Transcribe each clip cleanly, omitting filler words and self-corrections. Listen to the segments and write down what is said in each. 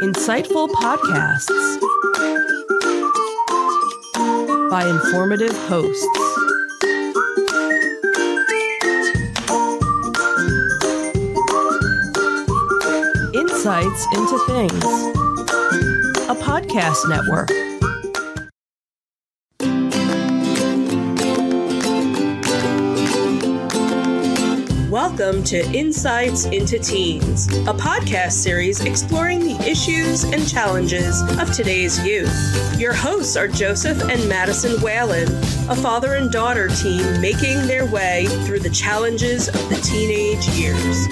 Insightful podcasts by informative hosts. Insights into Things, a podcast network. Welcome to Insights into Teens, a podcast series exploring the issues and challenges of today's youth. Your hosts are Joseph and Madison Whalen, a father and daughter team making their way through the challenges of the teenage years.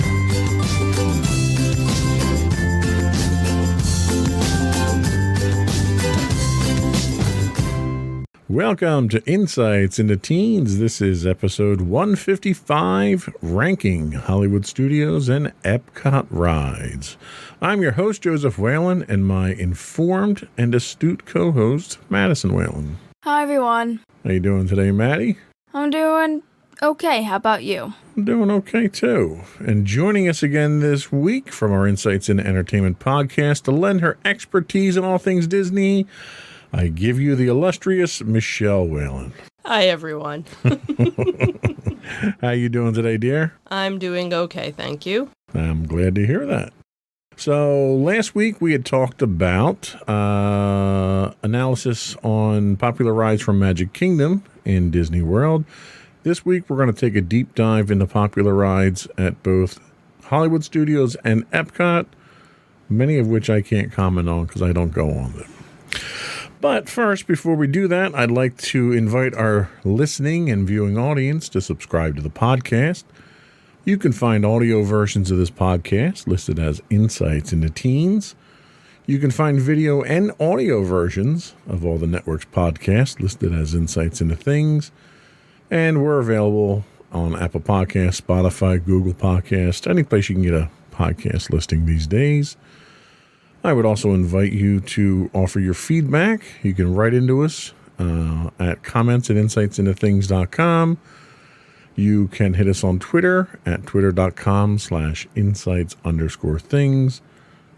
Welcome to Insights into Teens. This is episode 155, Ranking Hollywood Studios and Epcot Rides. I'm your host, Joseph Whalen, and my informed and astute co-host, Madison Whalen. Hi, everyone. How you doing today, Maddie? I'm doing okay. How about you? I'm doing okay, too. And joining us again this week from our Insights into Entertainment podcast to lend her expertise in all things Disney, I give you the illustrious Michelle Whalen. Hi, everyone. How you doing today, dear? I'm doing okay, thank you. I'm glad to hear that. So last week we had talked about analysis on popular rides from Magic Kingdom in Disney World. This week we're going to take a deep dive into popular rides at both Hollywood Studios and Epcot, many of which I can't comment on because I don't go on them. But first, before we do that, I'd like to invite our listening and viewing audience to subscribe to the podcast. You can find audio versions of this podcast listed as Insights into Teens. You can find video and audio versions of all the network's podcasts listed as Insights into Things. And we're available on Apple Podcasts, Spotify, Google Podcasts, any place you can get a podcast listing these days. I would also invite you to offer your feedback. You can write into us at comments@insightsintothings.com. You can hit us on Twitter at twitter.com/insights_things.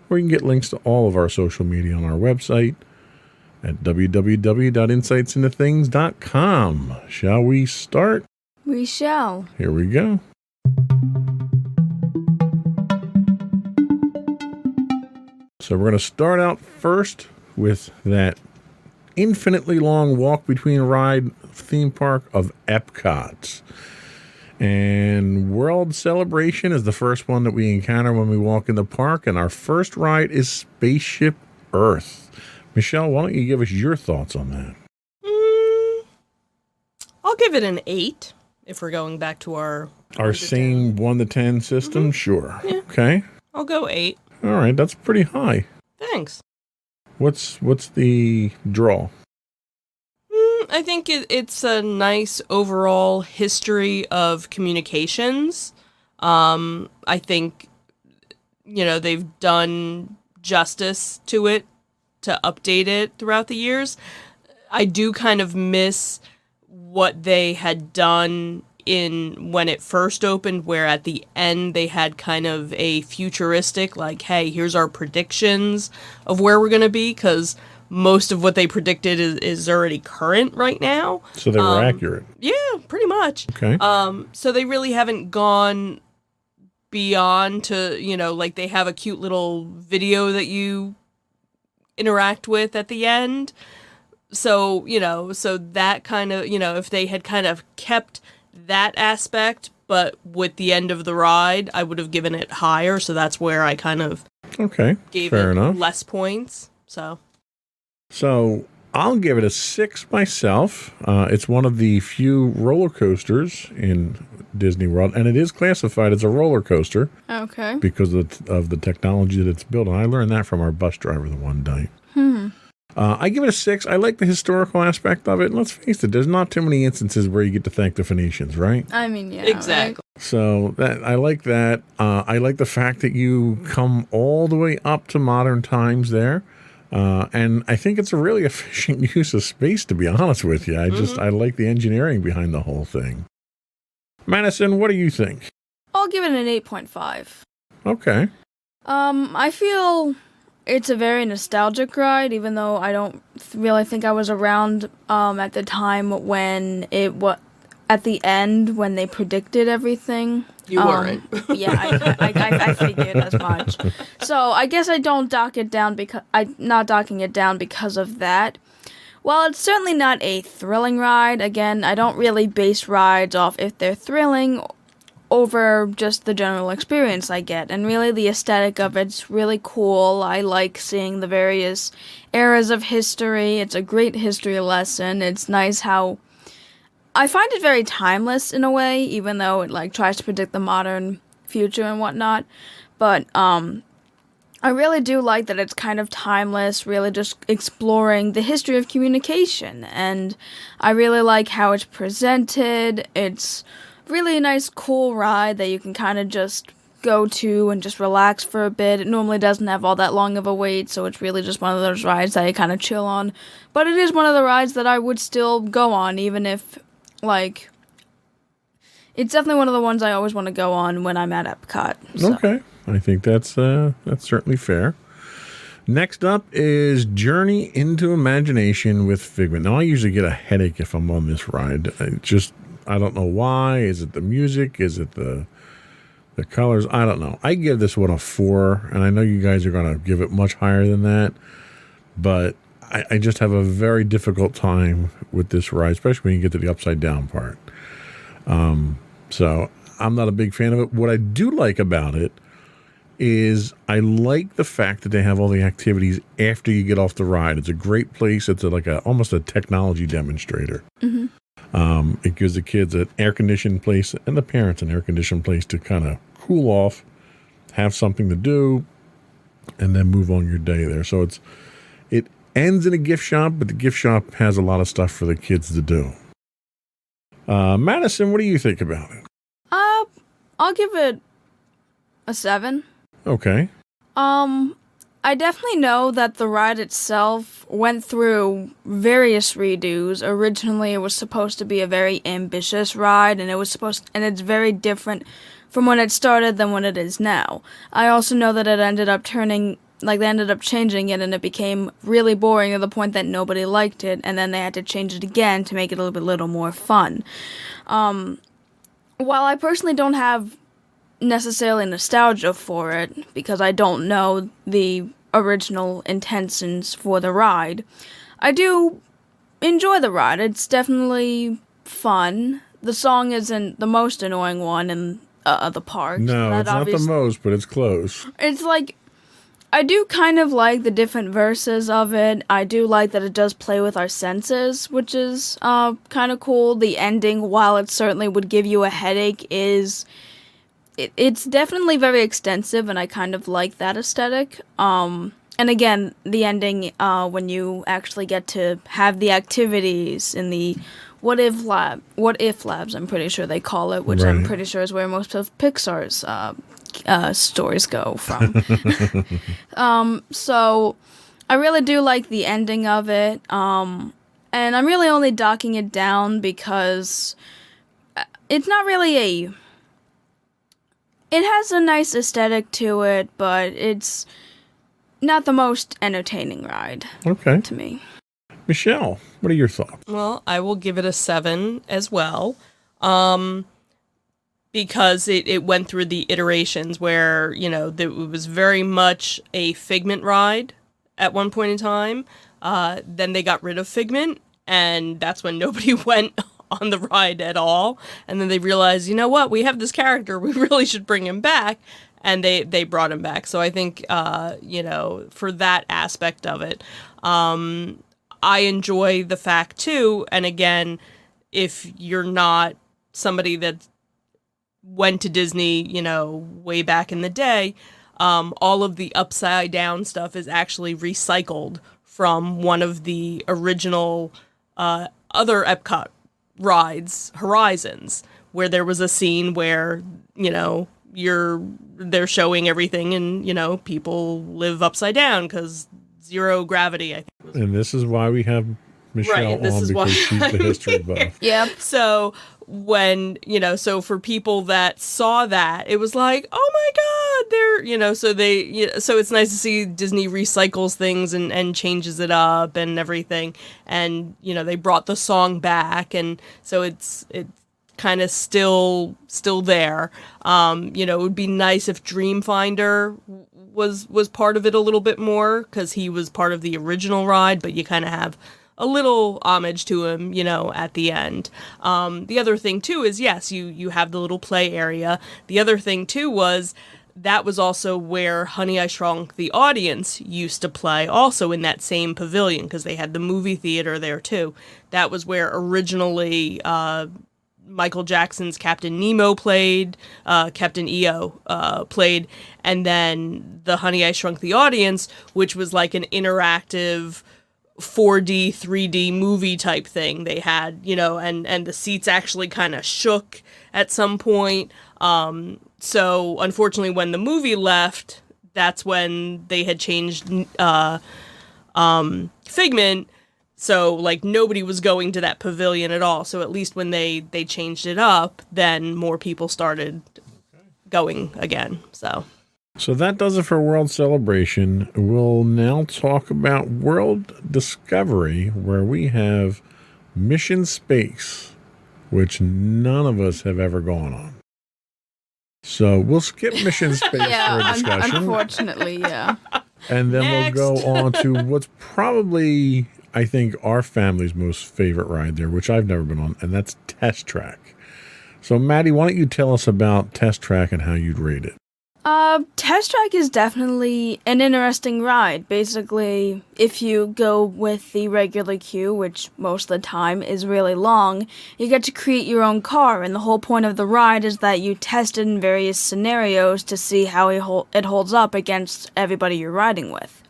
Or you can get links to all of our social media on our website at www.insightsintothings.com. Shall we start? We shall. Here we go. So we're going to start out first with that infinitely long walk between ride theme park of Epcot. And World Celebration is the first one that we encounter when we walk in the park. And our first ride is Spaceship Earth. Michelle, why don't you give us your thoughts on that? I'll give it an 8 if we're going back to our same 1 to 10 system? Mm-hmm. Sure. Yeah. Okay. I'll go 8. All right, that's pretty high. Thanks. What's the draw? I think it's a nice overall history of communications. I think, they've done justice to it, to update it throughout the years. I do kind of miss what they had done when it first opened, where at the end they had kind of a futuristic, like, hey, here's our predictions of where we're going to be, because most of what they predicted is already current right now. So they were accurate. Yeah, pretty much. Okay. So they really haven't gone beyond to, like they have a cute little video that you interact with at the end. So, so that kind of, if they had kind of kept that aspect, but with the end of the ride, I would have given it higher. So that's where I kind of gave it less points. So I'll give it a 6 myself. It's one of the few roller coasters in Disney World, and it is classified as a roller coaster. Okay. Because of the technology that it's built on. I learned that from our bus driver the one day. I give it a 6. I like the historical aspect of it. And let's face it, there's not too many instances where you get to thank the Phoenicians, right? I mean, yeah. Exactly. Right? So I like that. I like the fact that you come all the way up to modern times there. And I think it's a really efficient use of space, to be honest with you. I like the engineering behind the whole thing. Madison, what do you think? I'll give it an 8.5. Okay. I feel It's a very nostalgic ride, even though I don't really think I was around at the time when at the end when they predicted everything. You weren't. Yeah, I figured as much. So I guess I don't dock it down because I'm not docking it down because of that. While it's certainly not a thrilling ride, again, I don't really base rides off if they're thrilling over just the general experience I get. And really the aesthetic of it's really cool. I like seeing the various eras of history. It's a great history lesson. It's nice how I find it very timeless in a way, even though it like tries to predict the modern future and whatnot. But I really do like that it's kind of timeless, really just exploring the history of communication. And I really like how it's presented. It's really a nice, cool ride that you can kind of just go to and just relax for a bit. It normally doesn't have all that long of a wait, so it's really just one of those rides that you kind of chill on. But it is one of the rides that I would still go on, even if, like, it's definitely one of the ones I always want to go on when I'm at Epcot. So. Okay. I think that's certainly fair. Next up is Journey into Imagination with Figment. Now, I usually get a headache if I'm on this ride. I don't know why. Is it the music? Is it the colors? I don't know. I give this one a 4, and I know you guys are going to give it much higher than that, but I just have a very difficult time with this ride, especially when you get to the upside down part. So I'm not a big fan of it. What I do like about it is I like the fact that they have all the activities after you get off the ride. It's a great place. It's almost a technology demonstrator. Mm-hmm. It gives the kids an air-conditioned place and the parents an air-conditioned place to kind of cool off, have something to do, and then move on your day there. So it ends in a gift shop, but the gift shop has a lot of stuff for the kids to do. Madison, what do you think about it? I'll give it a 7. Okay. I definitely know that the ride itself went through various redos. Originally, it was supposed to be a very ambitious ride, and it's very different from when it started than when it is now. I also know that they ended up changing it, and it became really boring to the point that nobody liked it, and then they had to change it again to make it a little more fun. While I personally don't have necessarily nostalgia for it, because I don't know the original intentions for the ride, I do enjoy the ride. It's definitely fun. The song isn't the most annoying one in the park. No, it's not the most, but it's close. It's like, I do kind of like the different verses of it. I do like that it does play with our senses, which is kind of cool. The ending, while it certainly would give you a headache, it's definitely very extensive, and I kind of like that aesthetic. And again, the ending, when you actually get to have the activities in the what if labs, I'm pretty sure they call it, which right. I'm pretty sure is where most of Pixar's stories go from. So I really do like the ending of it. And I'm really only docking it down because it's not really it has a nice aesthetic to it, but it's not the most entertaining ride. Okay. To me. Michelle, what are your thoughts? Well, I will give it a 7 as well. Because it went through the iterations where, it was very much a Figment ride at one point in time. Then they got rid of Figment, and that's when nobody went on the ride at all. And then they realized, you know what, we have this character, we really should bring him back. And they brought him back. So I think, for that aspect of it, I enjoy the fact too. And again, if you're not somebody that went to Disney, way back in the day, all of the upside down stuff is actually recycled from one of the original other Epcot rides, Horizons, where there was a scene where, they're showing everything and, people live upside down because zero gravity, I think. And this is why we have Michelle and this on is why because she's the history buff. Yep. So when, so for people that saw that, it was like, oh my God, so it's nice to see Disney recycles things and changes it up and everything. And, they brought the song back. And so it's kind of still there. It would be nice if Dreamfinder was part of it a little bit more because he was part of the original ride, but you kind of have a little homage to him, at the end. The other thing too is, yes, you have the little play area. The other thing too was that was also where Honey, I Shrunk the Audience used to play, also in that same pavilion, because they had the movie theater there too. That was where originally Michael Jackson's Captain Nemo played, Captain EO played, and then the Honey, I Shrunk the Audience, which was like an interactive 4D, 3D movie type thing they had, and the seats actually kind of shook at some point. So unfortunately, when the movie left, that's when they had changed Figment. So, like, nobody was going to that pavilion at all. So at least when they changed it up, then more people started going again. So that does it for World Celebration. We'll now talk about World Discovery, where we have Mission Space, which none of us have ever gone on. So we'll skip Mission Space for a discussion. Unfortunately, yeah. And then Next. we'll go on to what's probably, I think, our family's most favorite ride there, which I've never been on, and that's Test Track. So, Maddie, why don't you tell us about Test Track and how you'd rate it? Test Track is definitely an interesting ride. Basically, if you go with the regular queue, which most of the time is really long, you get to create your own car, and the whole point of the ride is that you test it in various scenarios to see how it holds up against everybody you're riding with.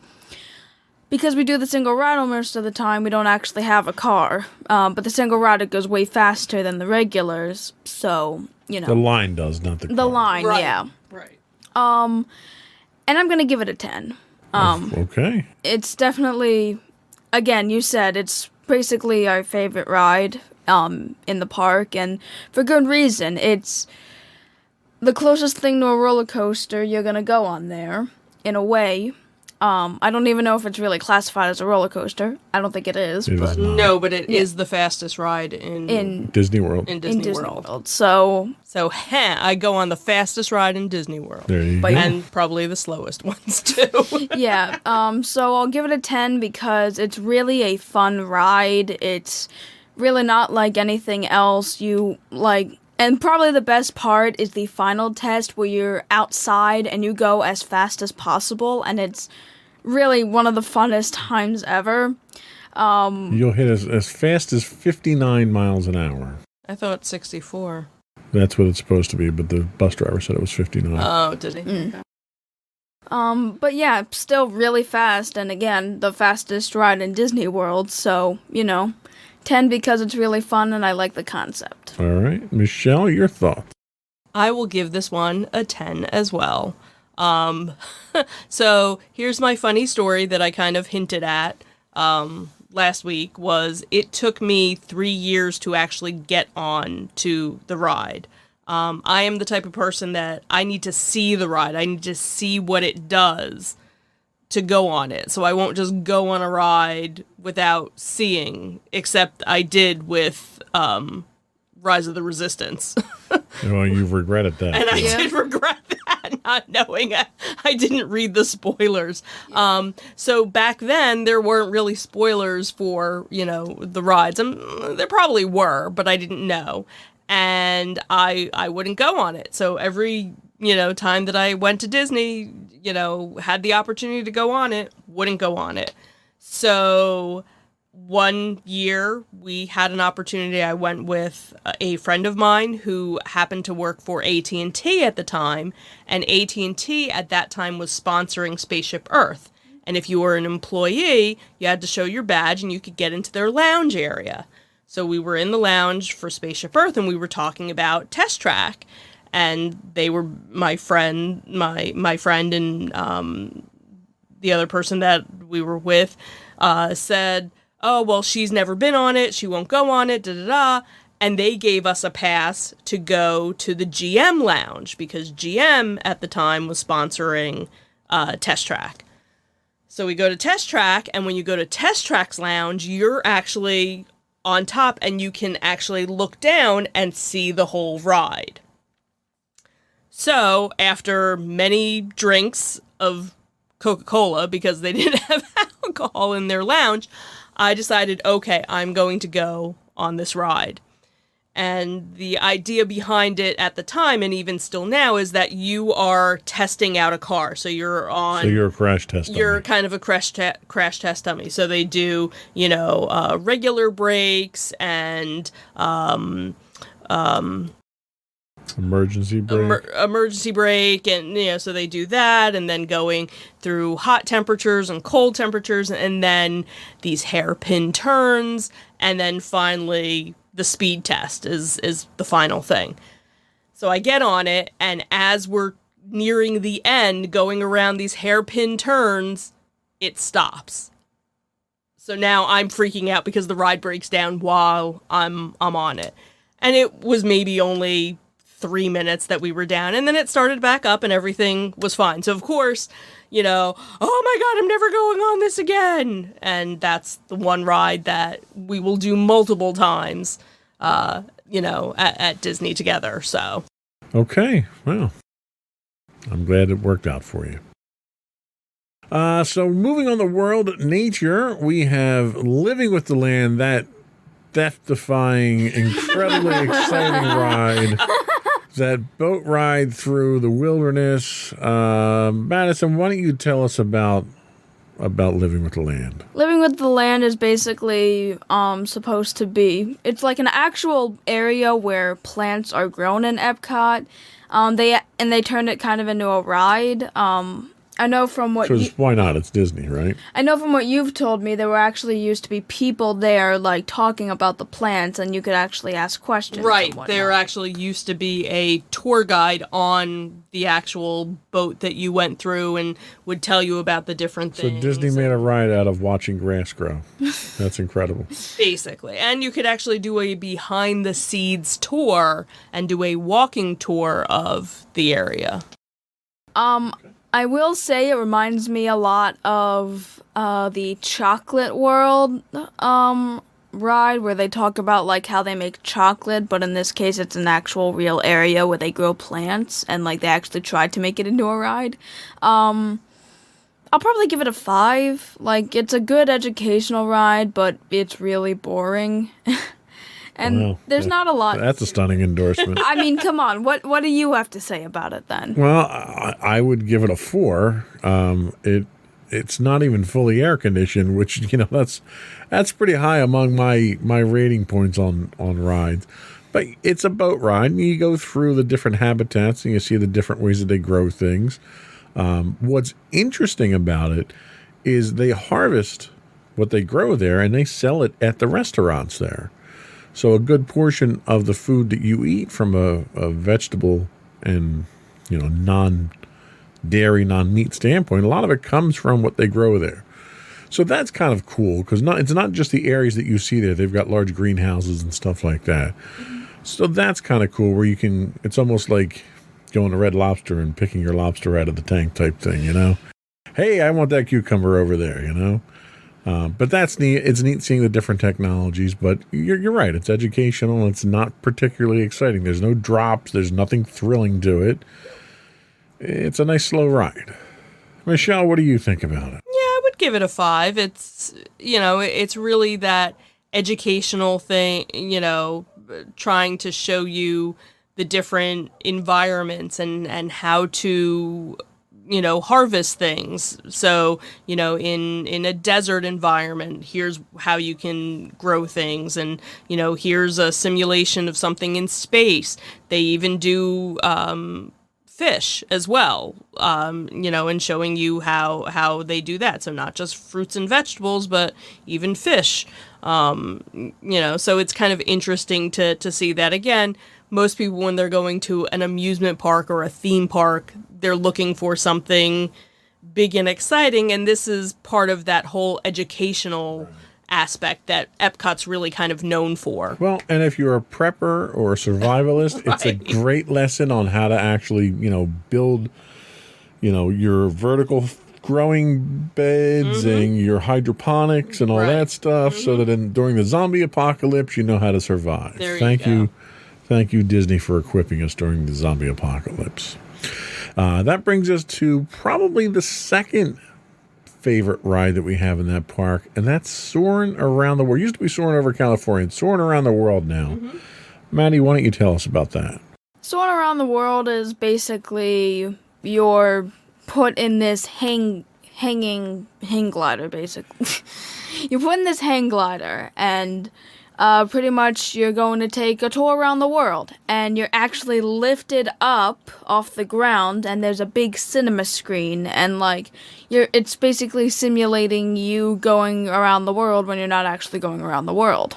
Because we do the single rider most of the time, we don't actually have a car, but the single rider goes way faster than the regulars, so, The line does, not the car. The line, Right. yeah. Right. And I'm gonna give it a 10. Okay. It's definitely, again, you said it's basically our favorite ride in the park, and for good reason. It's the closest thing to a roller coaster you're gonna go on there, in a way. I don't even know if it's really classified as a roller coaster. I don't think it is, It but is not. No, but it is the fastest ride in Disney World. Disney World. So So, I go on the fastest ride in Disney World. There you But- go. And probably the slowest ones, too. yeah, so I'll give it a 10 because it's really a fun ride. It's really not like anything else you like. And probably the best part is the final test where you're outside and you go as fast as possible, and it's really one of the funnest times ever. You'll hit as fast as 59 miles an hour. I thought 64. That's what it's supposed to be, but the bus driver said it was 59. Oh, did he? Okay. But yeah, still really fast, and again, the fastest ride in Disney World, so, 10 because it's really fun and I like the concept. All right. Michelle, your thoughts? I will give this one a 10 as well. So here's my funny story that I kind of hinted at last week was it took me 3 years to actually get on to the ride. I am the type of person that I need to see the ride. I need to see what it does to go on it. So I won't just go on a ride without seeing, except I did with Rise of the Resistance. Well, you've regretted that. And I Yeah. did regret that, not knowing I didn't read the spoilers. So back then, there weren't really spoilers for, the rides. There probably were, but I didn't know. And I wouldn't go on it. So every, time that I went to Disney, had the opportunity to go on it, wouldn't go on it. So one year we had an opportunity. I went with a friend of mine who happened to work for AT&T at the time, and AT&T at that time was sponsoring Spaceship Earth. And if you were an employee, you had to show your badge and you could get into their lounge area. So we were in the lounge for Spaceship Earth and we were talking about Test Track, and they were my friend and the other person that we were with said, oh, well, she's never been on it. She won't go on it, da-da-da. And they gave us a pass to go to the GM lounge because GM at the time was sponsoring Test Track. So we go to Test Track, and when you go to Test Track's lounge, you're actually on top and you can actually look down and see the whole ride. So after many drinks of Coca-Cola, because they didn't have alcohol in their lounge, I decided, okay, I'm going to go on this ride. And the idea behind it at the time, and even still now, is that you are testing out a car. So you're a crash test dummy. You're kind of a crash test dummy. So they do, regular brakes and emergency brake. Emergency brake, and so they do that, and then going through hot temperatures and cold temperatures, and then these hairpin turns, and then finally the speed test is the final thing. So I get on it, and as we're nearing the end, going around these hairpin turns, it stops. So now I'm freaking out because the ride breaks down while I'm on it. And it was maybe only 3 minutes that we were down, and then it started back up and everything was fine. So of course, oh my God, I'm never going on this again. And that's the one ride that we will do multiple times, at Disney together. So. Okay. Well, I'm glad it worked out for you. So moving on to world nature, we have Living with the Land, that death-defying, incredibly exciting ride. That boat ride through the wilderness. Madison, why don't you tell us about Living with the Land? Living with the Land is basically supposed to be, it's like an actual area where plants are grown in Epcot. They turned it kind of into a ride. I know from what why not? It's Disney, right? I know from what you've told me, there were actually used to be people there, like, talking about the plants, and you could actually ask questions. Right. There actually used to be a tour guide on the actual boat that you went through and would tell you about the different things. So Disney made a ride out of watching grass grow. That's incredible. Basically. And you could actually do a behind-the-scenes tour and do a walking tour of the area. I will say it reminds me a lot of the Chocolate World ride, where they talk about like how they make chocolate, but in this case it's an actual real area where they grow plants, and like they actually tried to make it into a ride. I'll probably give it a 5. Like, it's a good educational ride, but it's really boring. And there's not a lot. That's a stunning endorsement. I mean, come on. What do you have to say about it then? Well, I would give it a 4. It's not even fully air conditioned, which that's pretty high among my rating points on rides. But it's a boat ride, and you go through the different habitats and you see the different ways that they grow things. What's interesting about it is they harvest what they grow there and they sell it at the restaurants there. So a good portion of the food that you eat from a vegetable and, non-dairy, non-meat standpoint, a lot of it comes from what they grow there. So that's kind of cool because it's not just the areas that you see there. They've got large greenhouses and stuff like that. So that's kind of cool where it's almost like going to Red Lobster and picking your lobster out of the tank type thing, Hey, I want that cucumber over there, But that's neat. It's neat seeing the different technologies, but you're right. It's educational. It's not particularly exciting. There's no drops. There's nothing thrilling to it. It's a nice slow ride. Michelle, what do you think about it? Yeah, I would give it a 5. It's, it's really that educational thing, trying to show you the different environments and how to harvest things. So, in a desert environment, here's how you can grow things. And, here's a simulation of something in space. They even do fish as well, and showing you how they do that. So not just fruits and vegetables, but even fish. So it's kind of interesting to see that. Again, most people, when they're going to an amusement park or a theme park, they're looking for something big and exciting, and this is part of that whole educational aspect that Epcot's really kind of known for. Well, and if you're a prepper or a survivalist, it's a Right. great lesson on how to actually, build, your vertical growing beds and your hydroponics and all Right. that stuff, so that during the zombie apocalypse, you know how to survive. There you Thank go. you. Thank you, Disney, for equipping us during the zombie apocalypse. That brings us to probably the second favorite ride that we have in that park, and that's Soarin' Around the World. It used to be Soarin' Over California. It's Soarin' Around the World now. Maddie, why don't you tell us about that? Soaring around the world is basically you're put in this hang glider, basically. You're put in this hang glider, and pretty much you're going to take a tour around the world, and you're actually lifted up off the ground, and there's a big cinema screen, and it's basically simulating you going around the world when you're not actually going around the world.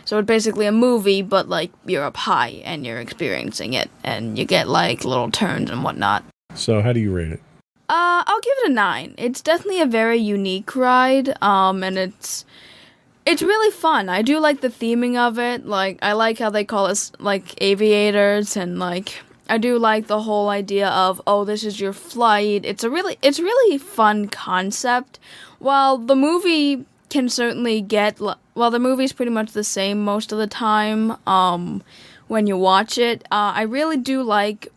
So it's basically a movie, but you're up high and you're experiencing it, and you get little turns and whatnot. So how do you rate it? I'll give it a 9. It's definitely a very unique ride, and it's really fun. I do like the theming of it. I like how they call us aviators, and I do like the whole idea of, oh, this is your flight. It's really fun concept. While the movie can certainly the movie's pretty much the same most of the time when you watch it, I really do like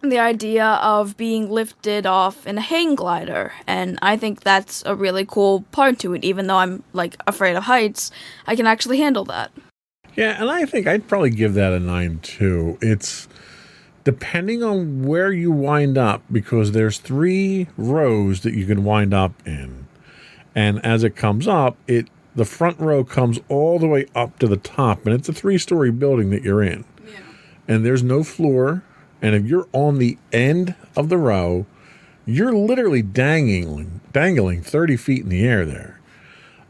the idea of being lifted off in a hang glider, and I think that's a really cool part to it. Even though I'm afraid of heights, I can actually handle that. Yeah, and I think I'd probably give that a 9 too. It's depending on where you wind up, because there's 3 rows that you can wind up in. And as it comes up, the front row comes all the way up to the top, and it's a 3-story building that you're in. Yeah. And there's no floor, and if you're on the end of the row, you're literally dangling 30 feet in the air there.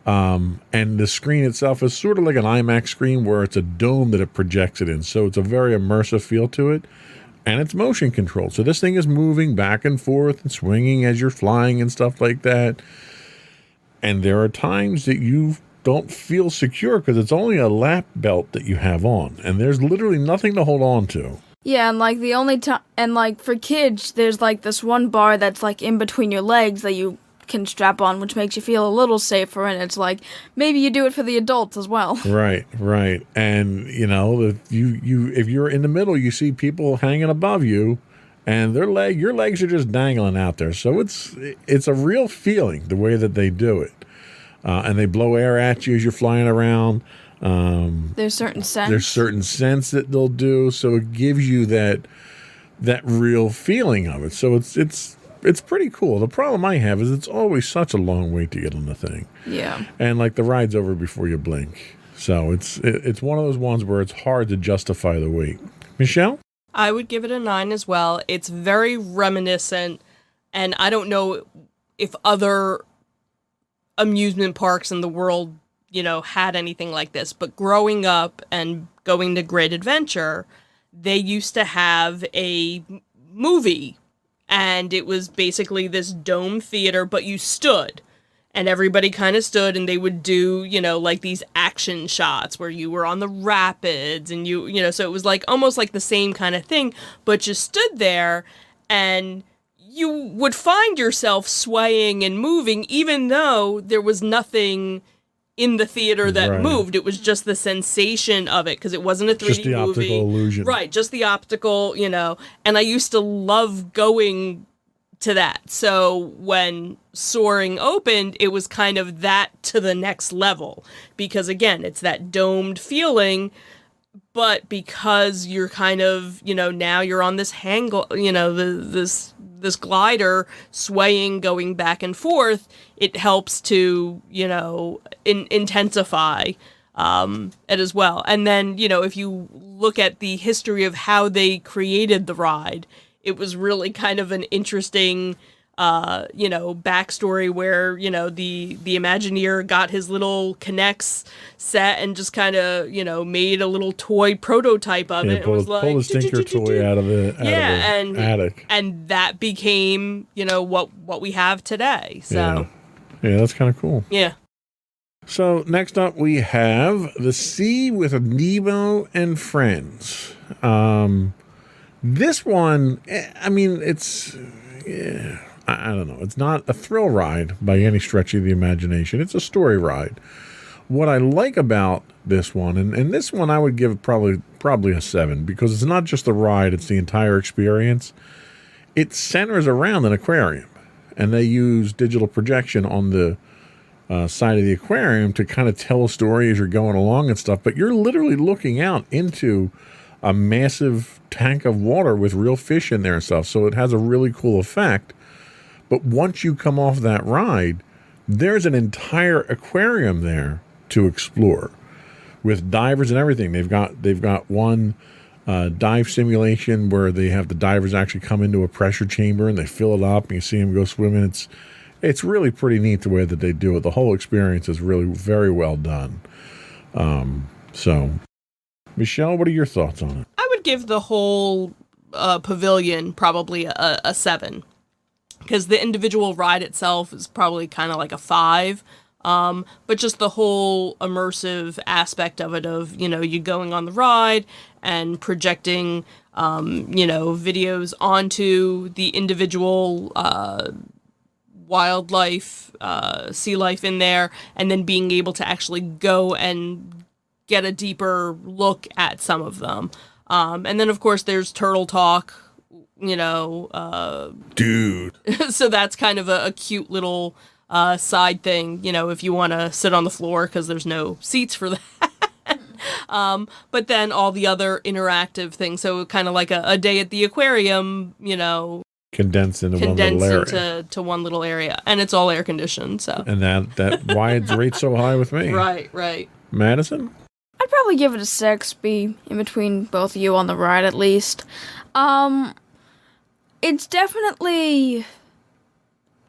And the screen itself is sort of like an IMAX screen where it's a dome that it projects it in. So it's a very immersive feel to it. And it's motion controlled. So this thing is moving back and forth and swinging as you're flying and stuff like that. And there are times that you don't feel secure because it's only a lap belt that you have on. And there's literally nothing to hold on to. Yeah, and the only time, and for kids, there's this one bar that's in between your legs that you can strap on, which makes you feel a little safer, and it's maybe you do it for the adults as well. Right. And if you're in the middle, you see people hanging above you, and your legs are just dangling out there. So it's a real feeling the way that they do it, and they blow air at you as you're flying around. There's certain scents that they'll do, so it gives you that real feeling of it. So it's pretty cool. The problem I have is it's always such a long wait to get on the thing. Yeah. And the ride's over before you blink. So it's one of those ones where it's hard to justify the wait. Michelle? I would give it a 9 as well. It's very reminiscent, and I don't know if other amusement parks in the world, had anything like this. But growing up and going to Great Adventure, they used to have a movie, and it was basically this dome theater, but you stood. And everybody kind of stood, and they would do, these action shots where you were on the rapids, and so it was almost like the same kind of thing, but you stood there, and you would find yourself swaying and moving, even though there was nothing in the theater that moved. It was just the sensation of it, because it wasn't a 3D movie. Just the optical illusion. Right, just the optical, and I used to love going to that. So when Soaring opened, it was kind of that to the next level, because again, it's that domed feeling, but because you're kind of, now you're on this this glider swaying, going back and forth, it helps to, intensify it as well. And then, if you look at the history of how they created the ride, it was really kind of an interesting, backstory where, the Imagineer got his little Kinects set and just kind of, made a little toy prototype of it. And was pull his Tinker toy out of the attic. And that became, what we have today. So yeah, that's kind of cool. Yeah. So next up, we have The Sea with Nemo and Friends. This one, I mean, it's, I don't know. It's not a thrill ride by any stretch of the imagination. It's a story ride. What I like about this one, and this one I would give probably a 7, because it's not just the ride, it's the entire experience. It centers around an aquarium, and they use digital projection on the side of the aquarium to kind of tell a story as you're going along and stuff, but you're literally looking out into a massive tank of water with real fish in there and stuff, so it has a really cool effect. But once you come off that ride, there's an entire aquarium there to explore with divers and everything. They've got one dive simulation where they have the divers actually come into a pressure chamber and they fill it up and you see them go swimming. It's really pretty neat the way that they do it. The whole experience is really very well done. So, Michelle, what are your thoughts on it? I would give the whole pavilion probably a 7, because the individual ride itself is probably kind of like a 5. But just the whole immersive aspect of it, of, you going on the ride and projecting, videos onto the individual wildlife, sea life in there, and then being able to actually go and get a deeper look at some of them. And then, of course, there's turtle talk, Dude. So that's kind of a cute little side thing, if you want to sit on the floor, because there's no seats for that. But then all the other interactive things, so kind of like a day at the aquarium, Condensed into one little area. to one little area, and it's all air conditioned. So, and that why it's rated so high with me. Right. Madison? I'd probably give it a 6, be in between both of you on the ride at least. It's definitely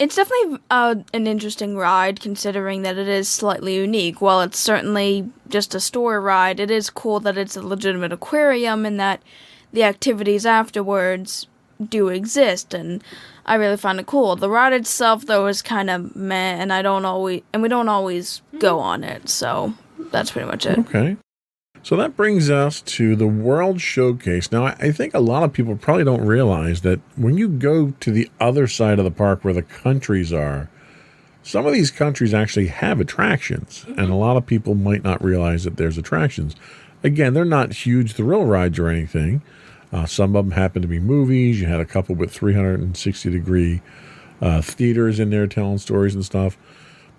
an interesting ride, considering that it is slightly unique. While it's certainly just a story ride, it is cool that it's a legitimate aquarium and that the activities afterwards do exist, and I really find it cool. The ride itself, though, is kind of meh, and we don't always go on it, so that's pretty much it. Okay. So that brings us to the World Showcase. Now, I think a lot of people probably don't realize that when you go to the other side of the park where the countries are, some of these countries actually have attractions, and a lot of people might not realize that there's attractions. Again, they're not huge thrill rides or anything. Some of them happen to be movies. You had a couple with 360-degree theaters in there telling stories and stuff.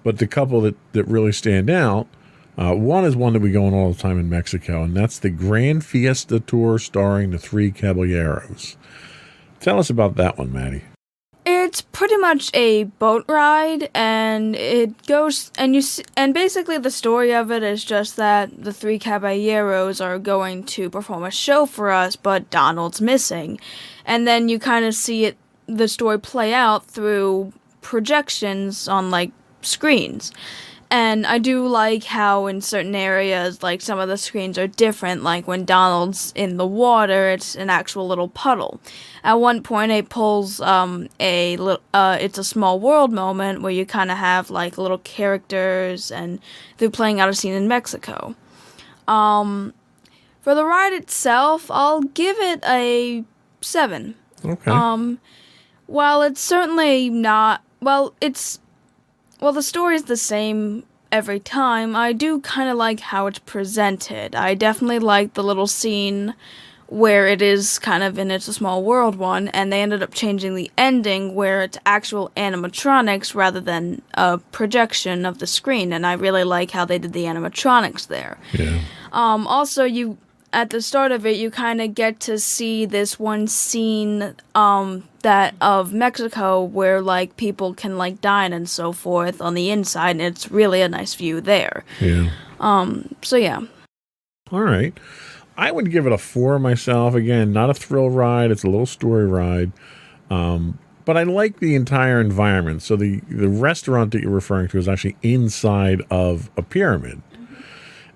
But the couple that really stand out, one is one that we go on all the time in Mexico, and that's the Grand Fiesta Tour starring the Three Caballeros. Tell us about that one, Maddie. It's pretty much a boat ride, and it goes, and basically the story of it is just that the Three Caballeros are going to perform a show for us, but Donald's missing. And then you kind of see the story play out through projections on, screens. And I do like how in certain areas, some of the screens are different. Like when Donald's in the water, it's an actual little puddle. At one point, it pulls it's a small world moment where you kind of have little characters, and they're playing out a scene in Mexico. For the ride itself, I'll give it a 7. Okay. While it's certainly not the story is the same every time, I do kind of like how it's presented. I definitely like the little scene where it is kind of in It's a Small World one, and they ended up changing the ending where it's actual animatronics rather than a projection of the screen, and I really like how they did the animatronics there. Yeah. Also, at the start of it, you kind of get to see this one scene that of Mexico where people can dine and so forth on the inside, and it's really a nice view there. Yeah. So yeah. All right. I would give it a 4 myself. Again, not a thrill ride. It's a little story ride. But I like the entire environment. So the restaurant that you're referring to is actually inside of a pyramid.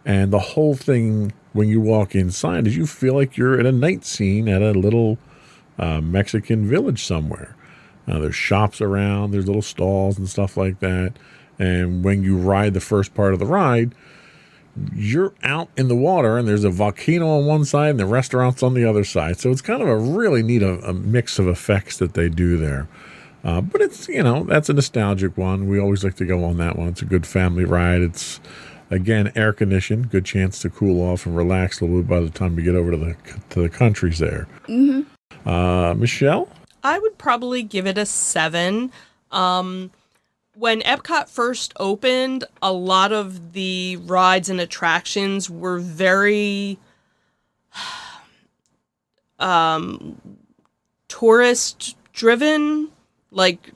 And the whole thing, when you walk inside, is you feel like you're at a night scene at a little Mexican village somewhere. There's shops around, there's little stalls and stuff like that. And when you ride the first part of the ride, you're out in the water and there's a volcano on one side and the restaurant's on the other side. So it's kind of a really neat a mix of effects that they do there. But it's, that's a nostalgic one. We always like to go on that one. It's a good family ride. It's, again, air conditioned, good chance to cool off and relax a little bit by the time we get over to the countries there. Mm-hmm. Michelle? I would probably give it a 7. When Epcot first opened, a lot of the rides and attractions were very tourist-driven, like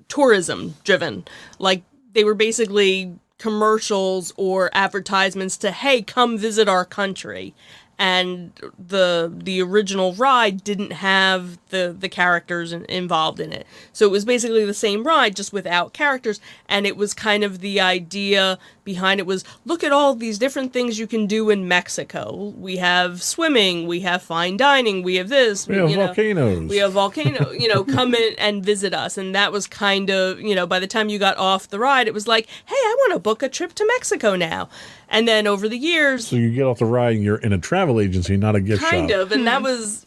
tourism-driven. Like, they were basically commercials or advertisements to, hey, come visit our country. And the original ride didn't have the characters involved in it. So it was basically the same ride, just without characters. And it was kind of the idea behind it was, look at all these different things you can do in Mexico. We have swimming, we have fine dining, we have this. We have volcanoes. We have volcanoes, come in and visit us. And that was kind of, by the time you got off the ride, it was like, hey, I want to book a trip to Mexico now. And then over the years, so you get off the ride and you're in a travel agency, not a gift shop. Kind of, and that was,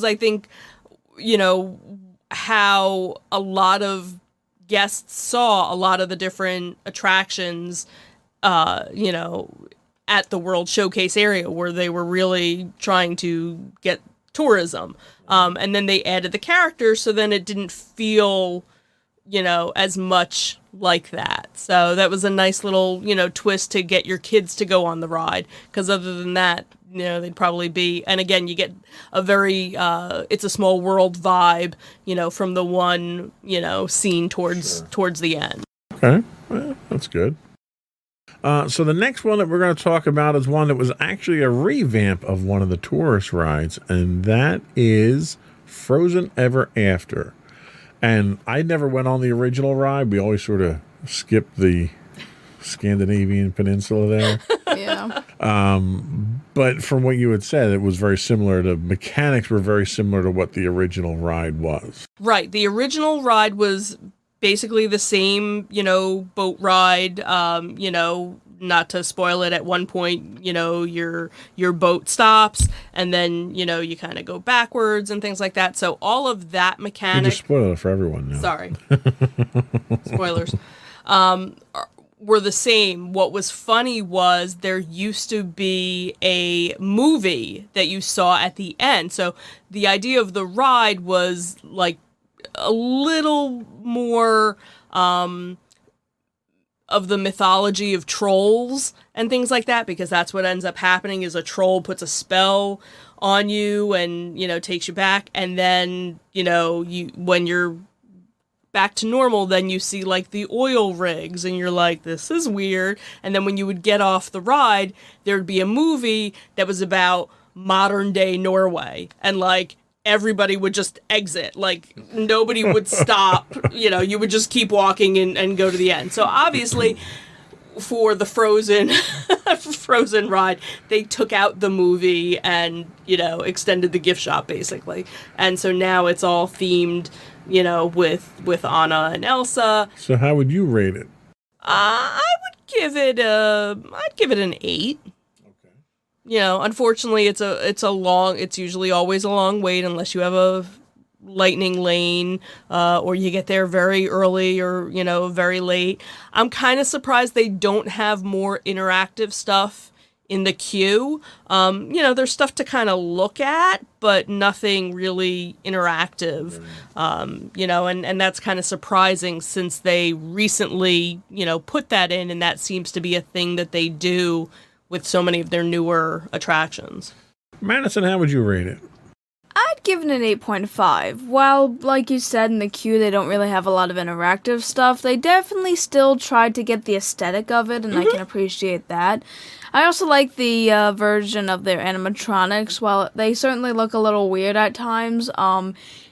I think, how a lot of guests saw a lot of the different attractions, at the World Showcase area where they were really trying to get tourism. And then they added the characters, so then it didn't feel, as much like that. So that was a nice little, twist to get your kids to go on the ride. Because other than that, they'd probably be, and again, you get a very, it's a small world vibe, from the one, scene towards the end. Okay, well, that's good. So the next one that we're going to talk about is one that was actually a revamp of one of the tourist rides, and that is Frozen Ever After. And I never went on the original ride. We always sort of skipped the Scandinavian peninsula there. Yeah. But from what you had said, it was very similar. The mechanics were very similar to what the original ride was. Right. The original ride was basically the same, boat ride, not to spoil it, at one point, your boat stops and then, you kind of go backwards and things like that. So all of that mechanic... You just spoiled it for everyone now. Sorry. Spoilers. Were the same. What was funny was there used to be a movie that you saw at the end. So the idea of the ride was like a little more... of the mythology of trolls and things like that, because that's what ends up happening is a troll puts a spell on you and, takes you back. And then, when you're back to normal, then you see like the oil rigs and you're like, this is weird. And then when you would get off the ride, there'd be a movie that was about modern day Norway, and like everybody would just exit. Like, nobody would stop. You would just keep walking and go to the end. So obviously, for the Frozen ride, they took out the movie and, extended the gift shop, basically. And so now it's all themed, with Anna and Elsa. So how would you rate it? I'd give it an 8. Unfortunately, it's usually always a long wait unless you have a lightning lane, or you get there very early or, very late. I'm kind of surprised they don't have more interactive stuff in the queue. There's stuff to kind of look at, but nothing really interactive, and that's kind of surprising since they recently, put that in, and that seems to be a thing that they do with so many of their newer attractions. Madison, how would you rate it? I'd give it an 8.5. While, like you said, in the queue they don't really have a lot of interactive stuff, they definitely still tried to get the aesthetic of it, and I can appreciate that. I also like the version of their animatronics. While they certainly look a little weird at times,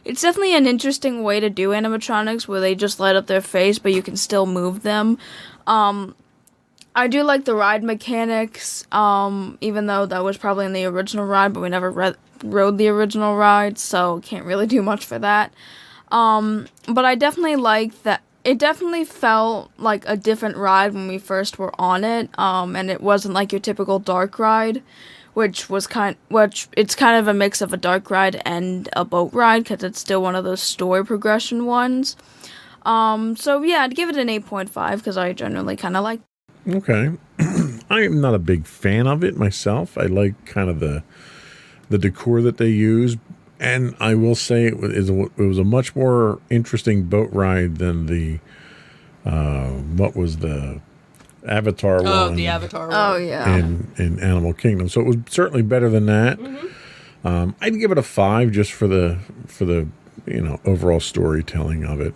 it's definitely an interesting way to do animatronics where they just light up their face, but you can still move them. I do like the ride mechanics, even though that was probably in the original ride, but we never rode the original ride, so can't really do much for that. But I definitely like that it definitely felt like a different ride when we first were on it, and it wasn't like your typical dark ride, which it's kind of a mix of a dark ride and a boat ride because it's still one of those story progression ones. So yeah, I'd give it an 8.5 because I generally kind of like. Okay. I am not a big fan of it myself. I like kind of the decor that they use. And I will say it was a much more interesting boat ride than the, what was the Avatar one? Oh, the Avatar one. Oh, yeah. In Animal Kingdom. So it was certainly better than that. Mm-hmm. I'd give it a 5 just for the overall storytelling of it.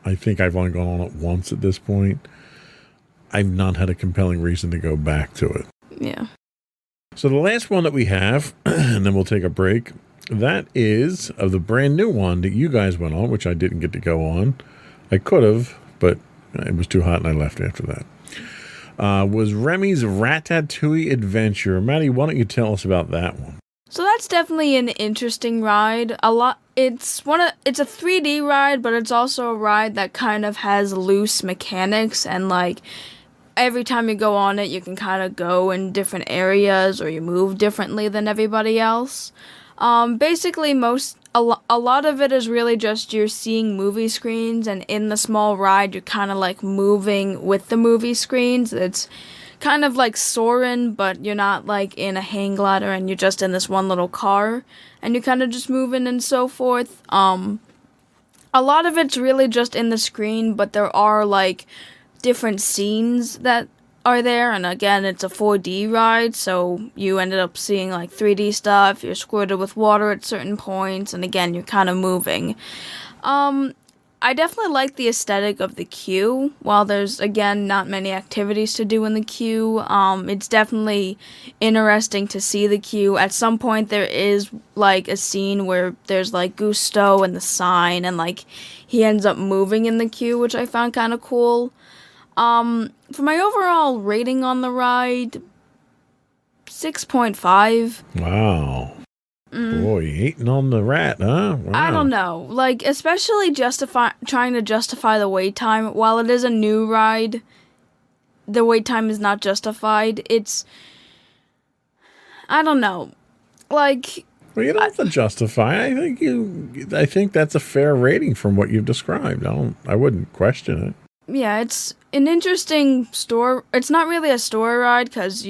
I think I've only gone on it once at this point. I've not had a compelling reason to go back to it. Yeah. So the last one that we have, and then we'll take a break, that is of the brand new one that you guys went on, which I didn't get to go on. I could have, but it was too hot and I left after that. Was Remy's Ratatouille Adventure. Maddie, why don't you tell us about that one? So that's definitely an interesting ride. It's a 3D ride, but it's also a ride that kind of has loose mechanics, and like every time you go on it, you can kind of go in different areas or you move differently than everybody else. Basically, a lot of it is really just you're seeing movie screens, and in the small ride, you're kind of like moving with the movie screens. It's kind of like Soarin', but you're not like in a hang glider, and you're just in this one little car, and you're kind of just moving and so forth. A lot of it's really just in the screen, but there are like different scenes that are there, and again, it's a 4D ride, so you ended up seeing like 3D stuff. You're squirted with water at certain points, and again, you're kind of moving. I definitely like the aesthetic of the queue. While there's, again, not many activities to do in the queue, it's definitely interesting to see the queue. At some point, there is, like, a scene where there's, like, Gusteau and the sign, and, like, he ends up moving in the queue, which I found kind of cool. For my overall rating on the ride, 6.5. Wow. Boy, eating on the rat, huh? Wow. I don't know. Like, especially trying to justify the wait time. While it is a new ride, the wait time is not justified. I don't know. Like... Well, you don't have to justify. I think that's a fair rating from what you've described. I wouldn't question it. Yeah, it's an interesting story. It's not really a story ride because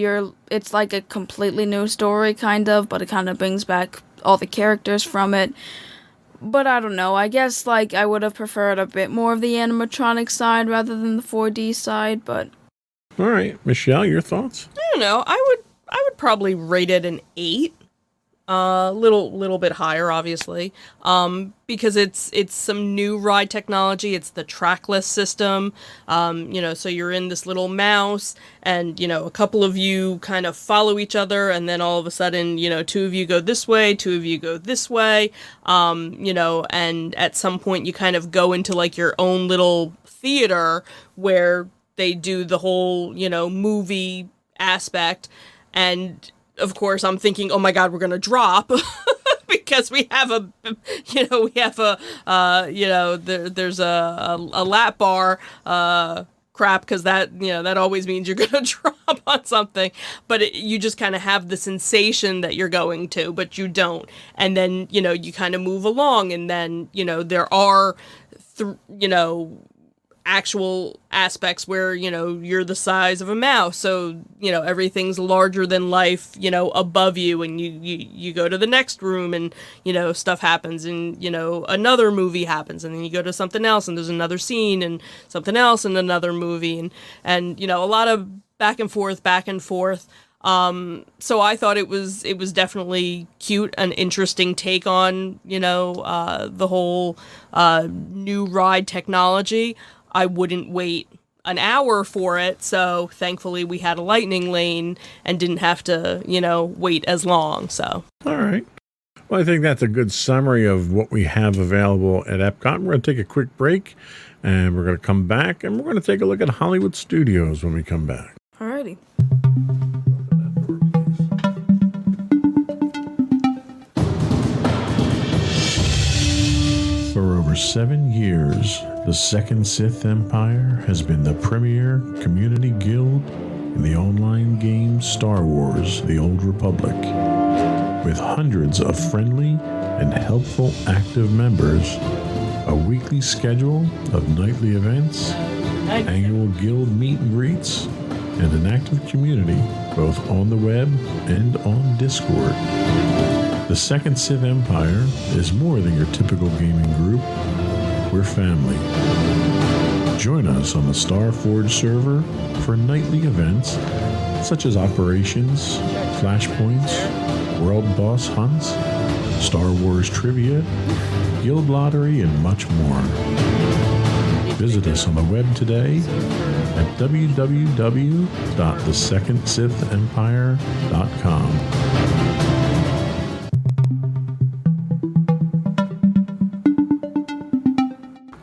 it's like a completely new story, kind of, but it kind of brings back all the characters from it. But I don't know. I guess like I would have preferred a bit more of the animatronic side rather than the 4D side. But all right, Michelle, your thoughts? I don't know. I would probably rate it an 8. Little bit higher, obviously, because it's some new ride technology. It's the trackless system, so you're in this little mouse, and, a couple of you kind of follow each other, and then all of a sudden, 2 of you go this way, 2 of you go this way, and at some point you kind of go into, like, your own little theater where they do the whole, movie aspect, and... Of course, I'm thinking, oh my God, we're gonna drop because we have there's a lap bar crap, because that always means you're gonna drop on something. But you just kind of have the sensation that you're going to, but you don't. And then you kind of move along, and then there are actual aspects where you're the size of a mouse, so everything's larger than life above you, and you go to the next room, and stuff happens, and another movie happens, and then you go to something else, and there's another scene, and something else, and another movie, and a lot of back and forth. So I thought it was definitely cute, an interesting take on the whole new ride technology. I wouldn't wait an hour for it, so thankfully we had a lightning lane and didn't have to, wait as long, so. All right. Well, I think that's a good summary of what we have available at Epcot. We're going to take a quick break, and we're going to come back, and we're going to take a look at Hollywood Studios when we come back. Alrighty. For over 7 years, The Second Sith Empire has been the premier community guild in the online game Star Wars: The Old Republic, with hundreds of friendly and helpful active members, a weekly schedule of nightly events, annual guild meet and greets, and an active community both on the web and on Discord. The Second Sith Empire is more than your typical gaming group. We're family. Join us on the Starforge server for nightly events such as operations, flashpoints, world boss hunts, Star Wars trivia, guild lottery, and much more. Visit us on the web today at www.thesecondsithempire.com.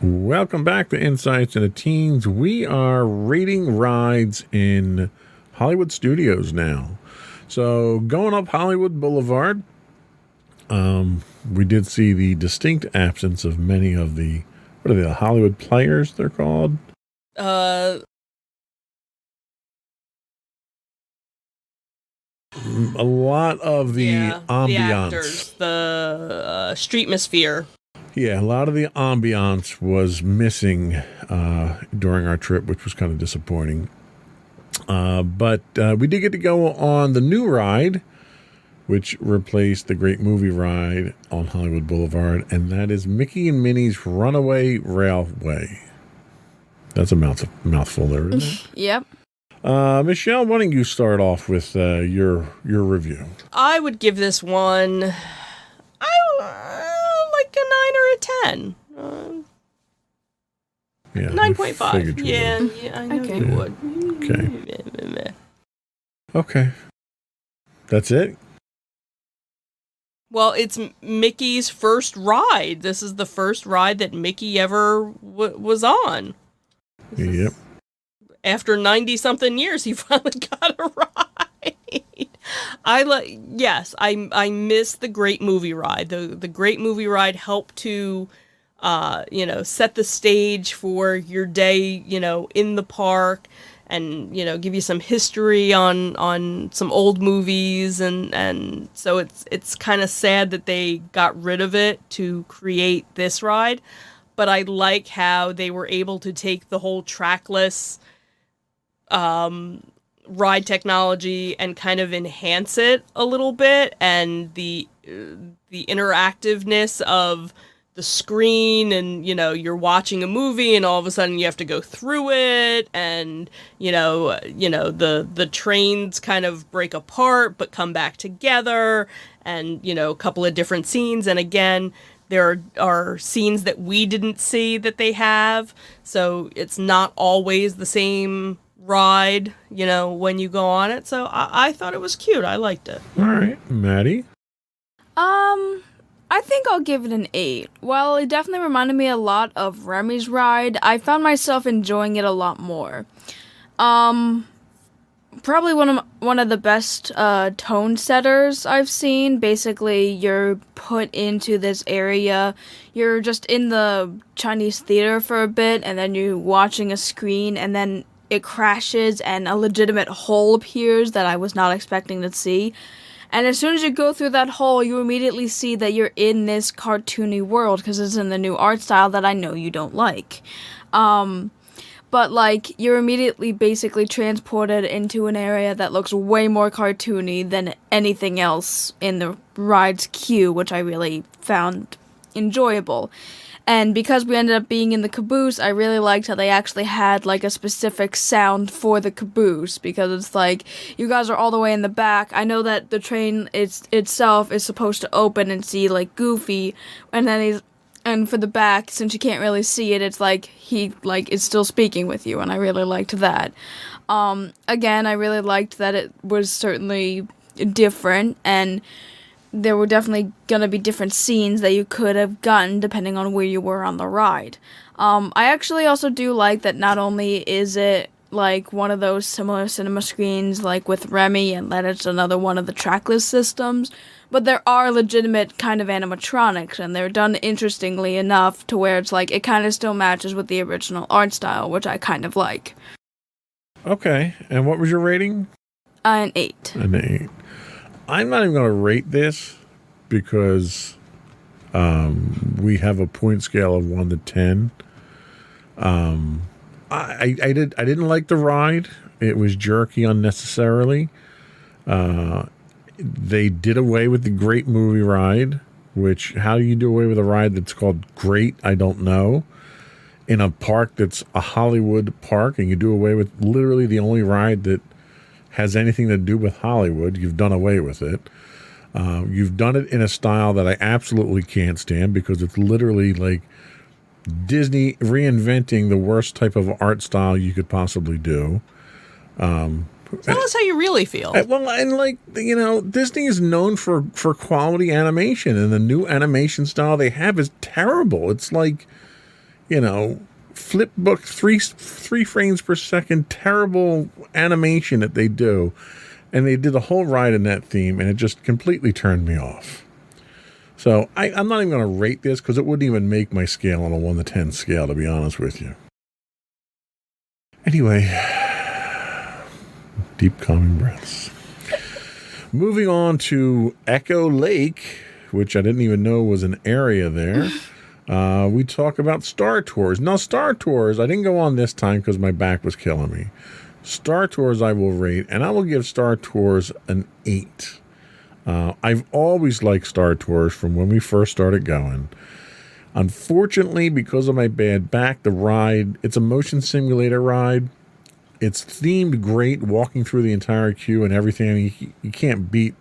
Welcome back to Insights into Teens. We are rating rides in Hollywood Studios now. So going up Hollywood Boulevard, we did see the distinct absence of many of the, what are they, the Hollywood Players they're called? A lot of the ambiance. The actors, the streetmosphere. Yeah, a lot of the ambiance was missing during our trip, which was kind of disappointing. But we did get to go on the new ride, which replaced the great movie ride on Hollywood Boulevard, and that is Mickey and Minnie's Runaway Railway. That's a mouthful there, isn't it? Yep. Michelle, why don't you start off with your review? I would give this one like a 9 or a 10. Yeah, 9.5. Yeah, I know Okay. you would. Okay. Okay. That's it? Well, it's Mickey's first ride. This is the first ride that Mickey ever was on. Yep. After 90-something years, he finally got a ride. I miss the Great Movie Ride. The Great Movie Ride helped to, set the stage for your day, in the park, and give you some history on some old movies, and so it's kind of sad that they got rid of it to create this ride. But I like how they were able to take the whole trackless ride technology and kind of enhance it a little bit, and the interactiveness of the screen, and you're watching a movie and all of a sudden you have to go through it, and the trains kind of break apart but come back together, and a couple of different scenes, and again there are scenes that we didn't see that they have, so it's not always the same ride, when you go on it. So I thought it was cute. I liked it. All right, Maddie? I think I'll give it an 8. While it definitely reminded me a lot of Remy's ride, I found myself enjoying it a lot more. Probably one of the best tone setters I've seen. Basically, you're put into this area, you're just in the Chinese theater for a bit, and then you're watching a screen, and then it crashes and a legitimate hole appears that I was not expecting to see. And as soon as you go through that hole, you immediately see that you're in this cartoony world, because it's in the new art style that I know you don't like. But, you're immediately basically transported into an area that looks way more cartoony than anything else in the ride's queue, which I really found enjoyable. And because we ended up being in the caboose, I really liked how they actually had, a specific sound for the caboose, because it's you guys are all the way in the back. I know that the train itself is supposed to open and see, Goofy, and then and for the back, since you can't really see it, it's he, is still speaking with you, and I really liked that. Again, I really liked that it was certainly different, and there were definitely gonna be different scenes that you could have gotten depending on where you were on the ride. I actually also do like that not only is it like one of those similar cinema screens like with Remy, and then it's another one of the trackless systems. But there are legitimate kind of animatronics, and they're done interestingly enough to where it's like it kind of still matches with the original art style, which I kind of like. Okay, and what was your rating? An 8. An 8. I'm not even going to rate this because we have a point scale of 1 to 10. I didn't like the ride. It was jerky unnecessarily. They did away with the Great Movie Ride, which, how do you do away with a ride that's called Great? I don't know. In a park that's a Hollywood park, and you do away with literally the only ride that has anything to do with Hollywood, you've done away with it. You've done it in a style that I absolutely can't stand because it's literally like Disney reinventing the worst type of art style you could possibly do. Tell us how you really feel. Well, and like, you know, Disney is known for quality animation, and the new animation style they have is terrible. It's like, you know, flip book three frames per second, terrible animation that they do. And they did a whole ride in that theme, and it just completely turned me off. So I'm not even going to rate this because it wouldn't even make my scale on a 1 to 10 scale, to be honest with you. Anyway, deep calming breaths. Moving on to Echo Lake, which I didn't even know was an area there. We talk about Star Tours. Now, Star Tours, I didn't go on this time because my back was killing me. Star Tours I will rate, and I will give Star Tours an 8. I've always liked Star Tours from when we first started going. Unfortunately, because of my bad back, the ride, it's a motion simulator ride. It's themed great, walking through the entire queue and everything. I mean, you can't beat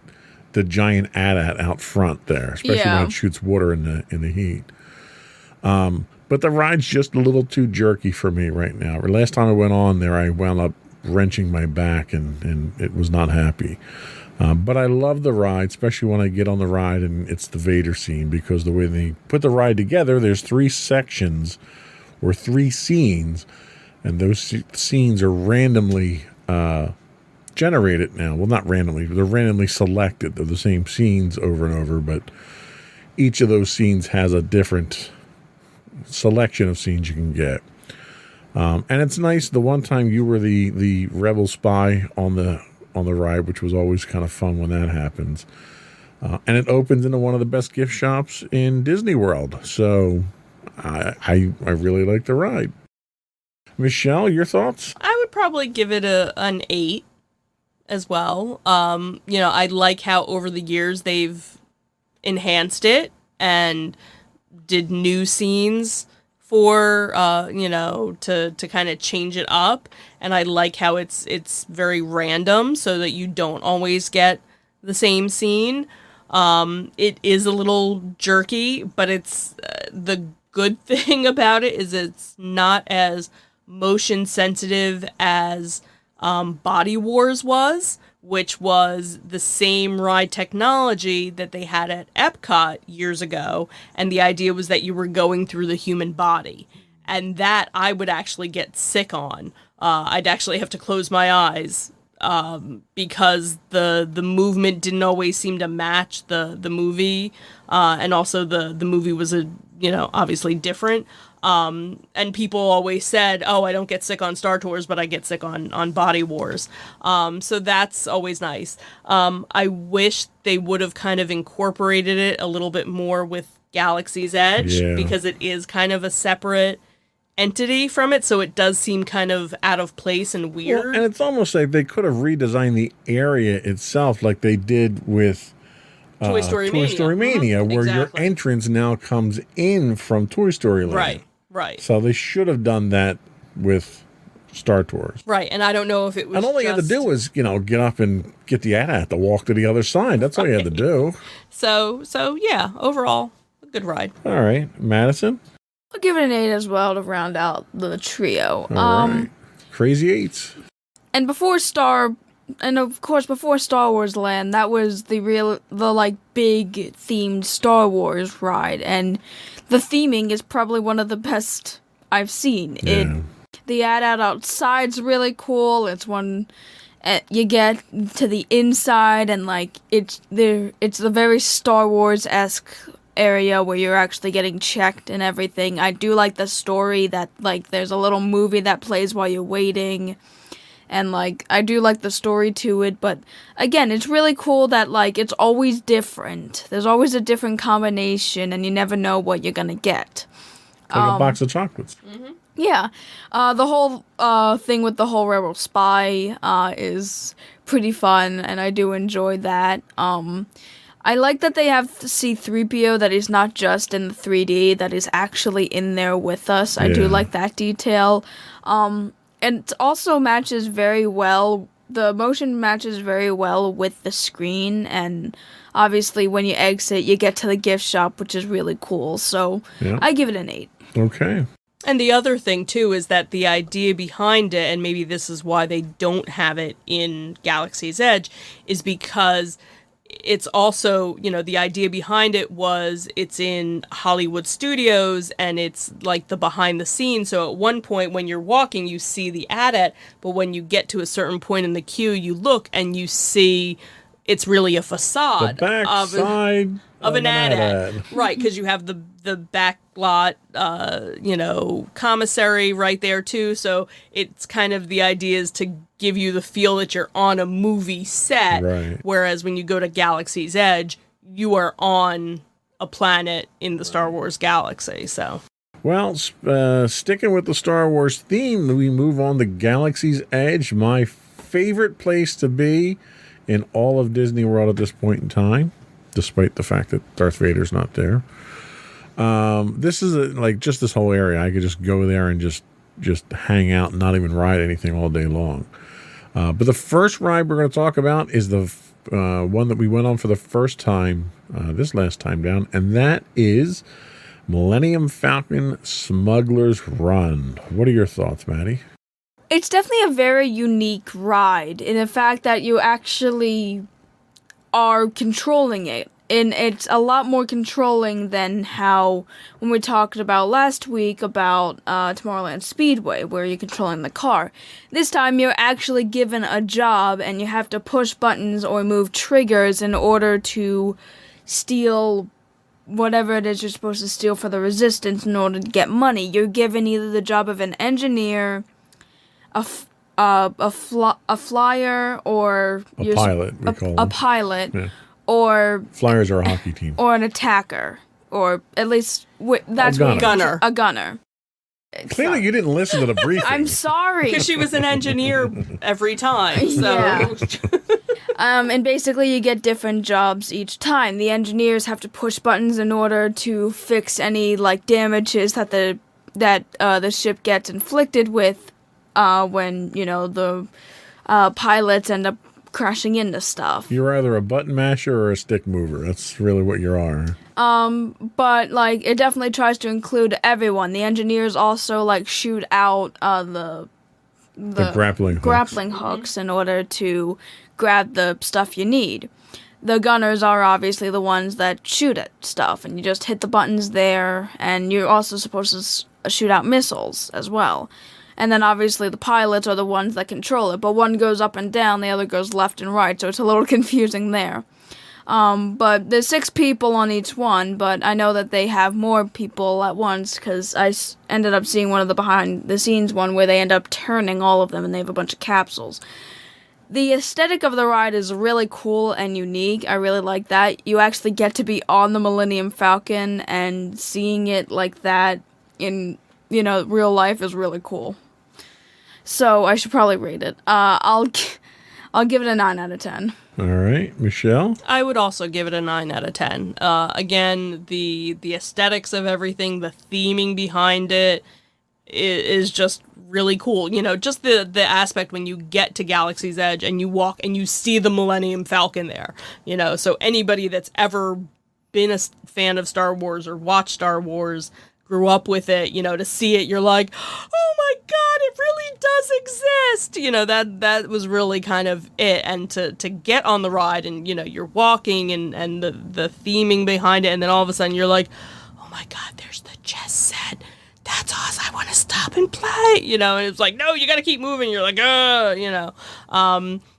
the giant AT-AT out front there, especially when it shoots water in the heat. But the ride's just a little too jerky for me right now. Last time I went on there, I wound up wrenching my back and it was not happy. But I love the ride, especially when I get on the ride and it's the Vader scene, because the way they put the ride together, there's 3 sections or 3 scenes, and those scenes are randomly generated now. Well, not randomly, they're randomly selected. They're the same scenes over and over, but each of those scenes has a different selection of scenes you can get. And it's nice. The one time you were the rebel spy on the ride, which was always kind of fun when that happens. And it opens into one of the best gift shops in Disney World. So I really like the ride. Michelle, your thoughts? I would probably give it an 8 as well. You know, I like how over the years they've enhanced it and did new scenes for you know, to kind of change it up, and I like how it's very random so that you don't always get the same scene. It is a little jerky, but it's the good thing about it is it's not as motion sensitive as Body Wars was, which was the same ride technology that they had at Epcot years ago, and the idea was that you were going through the human body, and that I would actually get sick on. I'd actually have to close my eyes because the movement didn't always seem to match the movie, and also the movie was obviously different. And people always said, oh, I don't get sick on Star Tours, but I get sick on Body Wars. So that's always nice. I wish they would have kind of incorporated it a little bit more with Galaxy's Edge, because it is kind of a separate entity from it, so it does seem kind of out of place and weird. Well, and it's almost like they could have redesigned the area itself like they did with Toy Story Mania, where your entrance now comes in from Toy Story Land. Right. So they should have done that with Star Tours. Right, and I don't know if it was. And all they had to do was, get up and get the AT-AT to walk to the other side. That's all you had to do. So yeah, overall, a good ride. All right, Madison. I'll give it an 8 as well to round out the trio. All right. Crazy 8s. And before Star Wars Land, that was the big themed Star Wars ride, and the theming is probably one of the best I've seen. Yeah. The ad out outside's really cool. It's when you get to the inside, and like it's the very Star Wars-esque area where you're actually getting checked and everything. I do like the story that like there's a little movie that plays while you're waiting. And, like, I do like the story to it, but, again, it's really cool that, like, it's always different. There's always a different combination, and you never know what you're gonna get. Like a box of chocolates. Mm-hmm. Yeah. The whole thing with the whole Rebel Spy is pretty fun, and I do enjoy that. I like that they have C-3PO that is not just in the 3D, that is actually in there with us. I do like that detail. And it also matches very well, the motion matches very well with the screen, and obviously when you exit, you get to the gift shop, which is really cool, so I give it an 8. Okay. And the other thing, too, is that the idea behind it, and maybe this is why they don't have it in Galaxy's Edge, is because it's also, you know, the idea behind it was it's in Hollywood studios and it's like the behind the scenes. So at one point when you're walking, you see the ad, but when you get to a certain point in the queue, you look and you see it's really a facade The back side of an ad. Right, because you have the back lot, commissary right there too. So it's kind of the idea is to give you the feel that you're on a movie set. Right. Whereas when you go to Galaxy's Edge, you are on a planet in the Star Wars galaxy. So. Well, sticking with the Star Wars theme, we move on to Galaxy's Edge, my favorite place to be in all of Disney World at this point in time, despite the fact that Darth Vader's not there. This is just this whole area. I could just go there and just hang out and not even ride anything all day long. But the first ride we're going to talk about is the one that we went on for the first time, this last time down, and that is Millennium Falcon Smuggler's Run. What are your thoughts, Maddie? It's definitely a very unique ride in the fact that you actually are controlling it. And it's a lot more controlling than how, when we talked about last week about Tomorrowland Speedway, where you're controlling the car. This time you're actually given a job and you have to push buttons or move triggers in order to steal whatever it is you're supposed to steal for the Resistance in order to get money. You're given either the job of an engineer, a flyer, or a pilot, we call them. A pilot. Yeah. Or Flyers are a hockey team. Or an attacker. Or at least that's what gunner. A gunner. Clearly you didn't listen to the briefing. I'm sorry. Because she was an engineer every time. So. Yeah. And basically you get different jobs each time. The engineers have to push buttons in order to fix any like damages that the ship gets inflicted with when, the pilots end up crashing into stuff. You're either a button masher or a stick mover. That's really what you are. But like it definitely tries to include everyone. The engineers also like shoot out the grappling hooks in order to grab the stuff you need. The gunners are obviously the ones that shoot at stuff, and you just hit the buttons there, and you're also supposed to shoot out missiles as well. And then obviously the pilots are the ones that control it, but one goes up and down, the other goes left and right, so it's a little confusing there. But there's 6 people on each one, but I know that they have more people at once, because I ended up seeing one of the behind-the-scenes one where they end up turning all of them, and they have a bunch of capsules. The aesthetic of the ride is really cool and unique. I really like that. You actually get to be on the Millennium Falcon, and seeing it like that in real life is really cool. So I should probably rate it. I'll give it a 9 out of 10. All right, Michelle? I would also give it a 9 out of 10. Again, the aesthetics of everything, the theming behind it is just really cool. Just the aspect when you get to Galaxy's Edge and you walk and you see the Millennium Falcon there. So anybody that's ever been a fan of Star Wars or watched Star Wars, grew up with it, to see it, you're like, oh my god, it really does exist. That was really kind of it. And to get on the ride and, you're walking and the theming behind it, and then all of a sudden you're like, oh my god, there's the chess set. that's awesome. I want to stop and play, and it's like, no, you got to keep moving. You're like,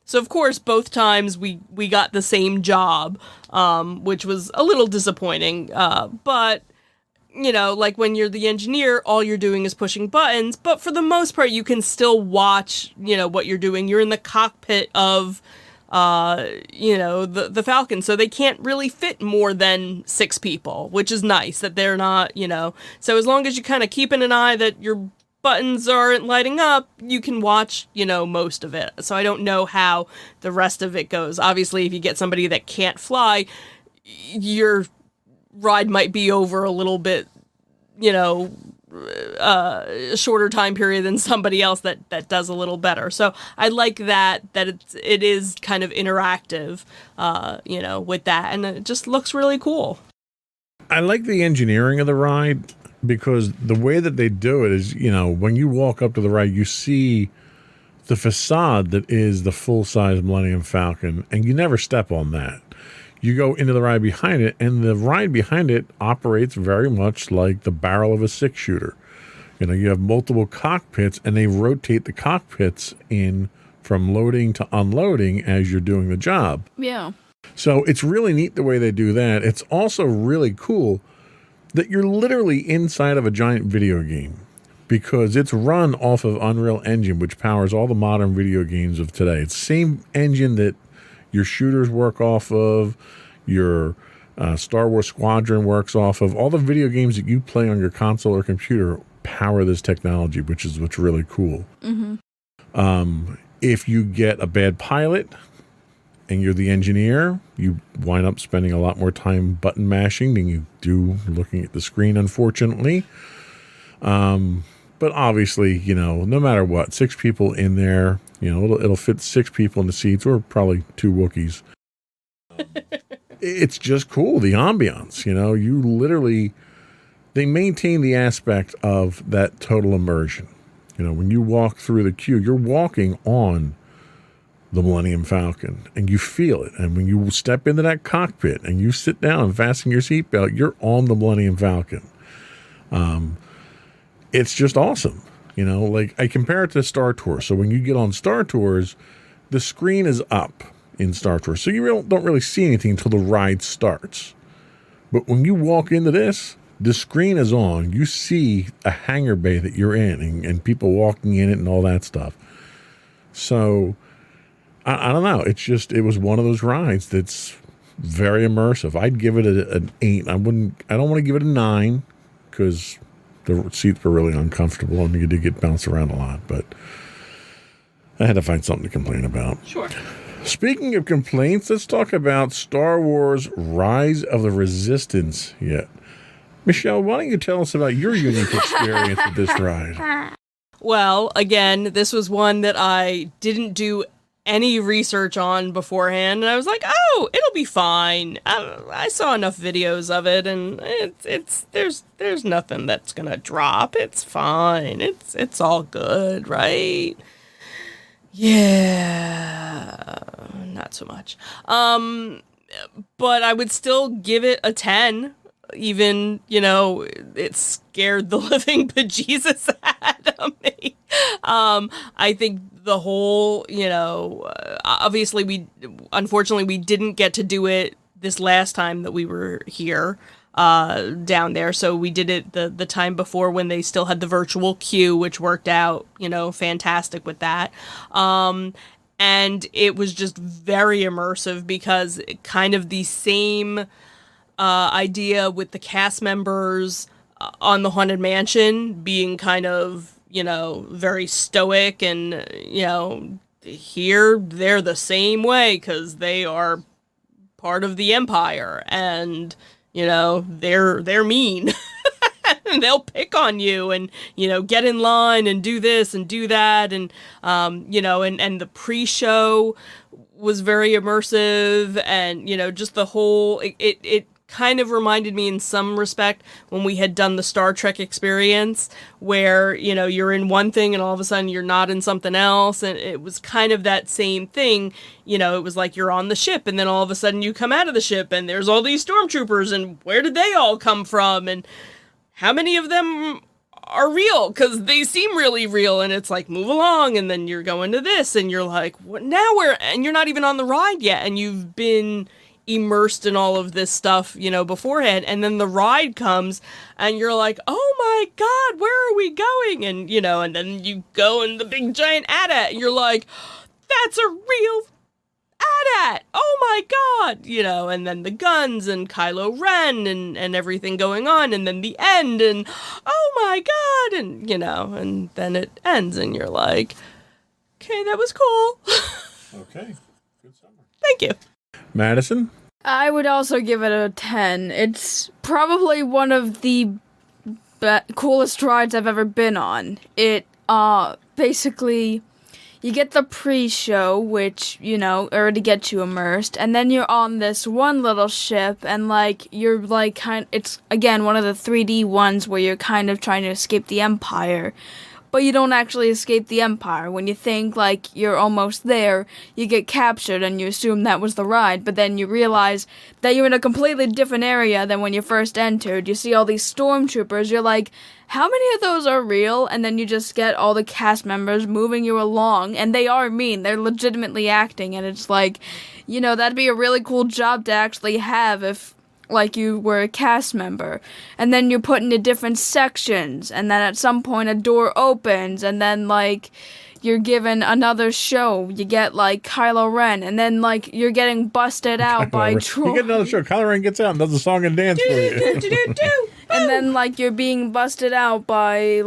So of course, both times we got the same job, which was a little disappointing. But like when you're the engineer, all you're doing is pushing buttons. But for the most part, you can still watch, what you're doing. You're in the cockpit of, the Falcon. So they can't really fit more than 6 people, which is nice that they're not, So as long as you kind of keeping an eye that your buttons aren't lighting up, you can watch, most of it. So I don't know how the rest of it goes. Obviously, if you get somebody that can't fly, your ride might be over a little bit, shorter time period than somebody else that does a little better. So I like that it is kind of interactive, with that, and it just looks really cool. I like the engineering of the ride because the way that they do it is, when you walk up to the ride, you see the facade that is the full-size Millennium Falcon, and you never step on that. You go into the ride behind it, and the ride behind it operates very much like the barrel of a 6-shooter. You have multiple cockpits, and they rotate the cockpits in from loading to unloading as you're doing the job. Yeah. So it's really neat the way they do that. It's also really cool that you're literally inside of a giant video game because it's run off of Unreal Engine, which powers all the modern video games of today. It's the same engine that your shooters work off of, your Star Wars Squadron works off of. All the video games that you play on your console or computer power this technology, which is what's really cool. Mm-hmm. If you get a bad pilot and you're the engineer, you wind up spending a lot more time button mashing than you do looking at the screen, unfortunately. But obviously, no matter what, 6 people in there, it'll fit 6 people in the seats, or probably 2 Wookiees. It's just cool, the ambiance, you literally, they maintain the aspect of that total immersion. When you walk through the queue, you're walking on the Millennium Falcon, and you feel it. And when you step into that cockpit and you sit down and fasten your seatbelt, you're on the Millennium Falcon. It's just awesome. Like I compare it to Star Tours. So when you get on Star Tours, the screen is up in Star Tours. So you don't really see anything until the ride starts. But when you walk into this, the screen is on. You see a hangar bay that you're in and people walking in it and all that stuff. So I don't know. It was one of those rides that's very immersive. I'd give it an 8. I don't want to give it a 9 because the seats were really uncomfortable and you did get bounced around a lot, but I had to find something to complain about. Sure. Speaking of complaints, let's talk about Star Wars Rise of the Resistance yet. Michelle, why don't you tell us about your unique experience with this ride? Well, again, this was one that I didn't do any research on beforehand, and I was like, oh, it'll be fine. I saw enough videos of it, and there's nothing that's gonna drop. It's fine. It's all good, right? Yeah, not so much. But I would still give it a 10. Even, it scared the living bejesus out of me. I think the whole, obviously unfortunately we didn't get to do it this last time that we were here, down there. So we did it the time before when they still had the virtual queue, which worked out, fantastic with that. And it was just very immersive because kind of the same idea with the cast members on the Haunted Mansion being kind of, very stoic, and, here they're the same way because they are part of the Empire, and, they're mean. And they'll pick on you and, get in line and do this and do that. And, and the pre-show was very immersive, and, just the whole, it kind of reminded me in some respect when we had done the Star Trek experience where, you're in one thing and all of a sudden you're not in something else. And it was kind of that same thing. It was like you're on the ship and then all of a sudden you come out of the ship and there's all these stormtroopers, and where did they all come from? And how many of them are real because they seem really real, and it's like move along, and then you're going to this, and you're like, what now? Where? And you're not even on the ride yet, and you've been immersed in all of this stuff, beforehand, and then the ride comes, and you're like, oh my god, where are we going? And and then you go in the big giant AT-AT, and you're like, that's a real AT-AT! Oh my god! And then the guns and Kylo Ren and everything going on, and then the end, and oh my god! And, and then it ends, and you're like, okay, that was cool. Okay. Good summary. Thank you. Madison? I would also give it a 10. It's probably one of the coolest rides I've ever been on. It, basically, you get the pre-show, which, already gets you immersed, and then you're on this one little ship, and, you're, it's, again, one of the 3D ones where you're kind of trying to escape the Empire. But you don't actually escape the Empire. When you think, you're almost there, you get captured and you assume that was the ride, but then you realize that you're in a completely different area than when you first entered. You see all these stormtroopers, you're like, how many of those are real? And then you just get all the cast members moving you along, and they are mean. They're legitimately acting, and it's like, that'd be a really cool job to actually have if you were a cast member. And then you're put into different sections, and then at some point a door opens, and then you're given another show. You get Kylo Ren, and then you're getting busted out by trolls. You get another show. Kylo Ren gets out and does a song and dance for you. And then you're being busted out by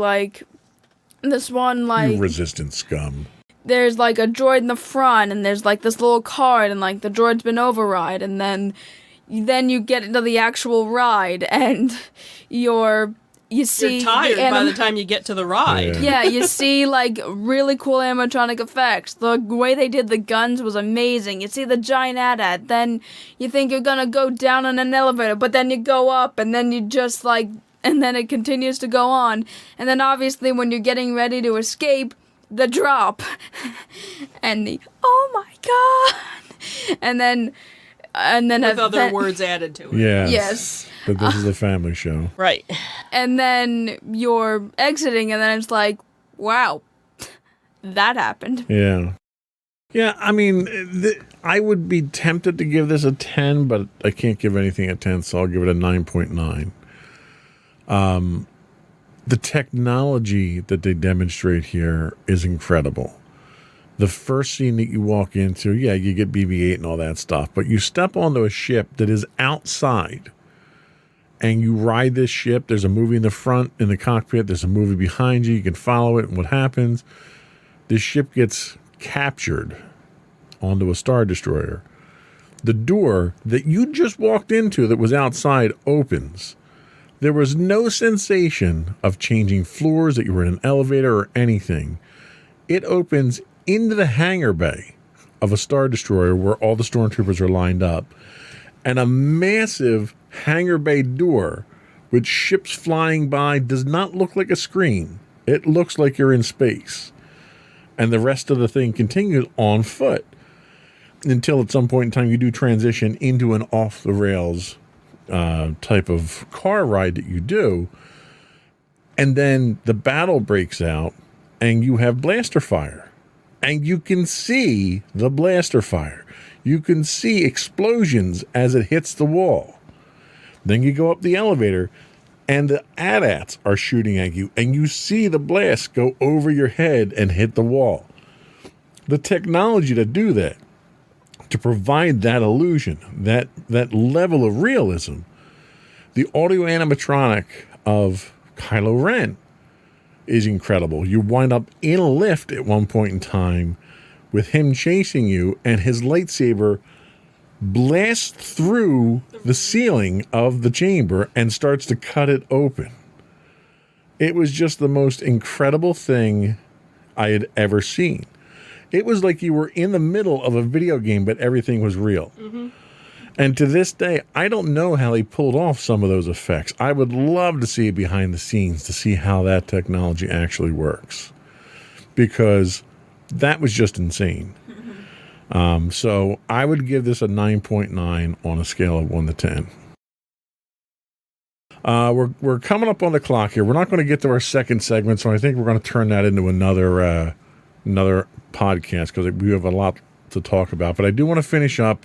this one You resistant scum. There's a droid in the front, and there's this little card, and the droid's been override, and then you get into the actual ride, and you see you're tired by the time you get to the ride. Yeah, you see really cool animatronic effects. The way they did the guns was amazing. You see the giant AT-AT, then you think you're gonna go down in an elevator, but then you go up, and then you just and then it continues to go on. And then obviously when you're getting ready to escape, the drop. And the, oh my god. And then with other words added to it. Yes. But this is a family show. Right. And then you're exiting, and then it's like, wow, that happened. Yeah. Yeah, I mean, I would be tempted to give this a 10, but I can't give anything a 10, so I'll give it a 9.9. The technology that they demonstrate here is incredible. The first scene that you walk into, yeah, you get BB-8 and all that stuff, but you step onto a ship that is outside, and you ride this ship. There's a movie in the front, in the cockpit. There's a movie behind you. You can follow it, and what happens, this ship gets captured onto a Star Destroyer. The door that you just walked into that was outside opens. There was no sensation of changing floors, that you were in an elevator or anything. It opens into the hangar bay of a Star Destroyer where all the stormtroopers are lined up, and a massive hangar bay door with ships flying by does not look like a screen. It looks like you're in space. And the rest of the thing continues on foot until at some point in time you do transition into an off-the-rails type of car ride that you do. And then the battle breaks out, and you have blaster fire. And you can see the blaster fire. You can see explosions as it hits the wall. Then you go up the elevator, and the AT-ATs are shooting at you, and you see the blast go over your head and hit the wall. The technology to do that, to provide that illusion, that level of realism, the audio animatronic of Kylo Ren is incredible. You wind up in a lift at one point in time with him chasing you, and his lightsaber blasts through the ceiling of the chamber and starts to cut it open. It was just the most incredible thing I had ever seen. It was like you were in the middle of a video game, but everything was real. Mm-hmm. And to this day, I don't know how they pulled off some of those effects. I would love to see it behind the scenes to see how that technology actually works, because that was just insane. So I would give this a 9.9 on a scale of 1 to 10. We're coming up on the clock here. We're not going to get to our second segment, so I think we're going to turn that into another podcast because we have a lot to talk about. But I do want to finish up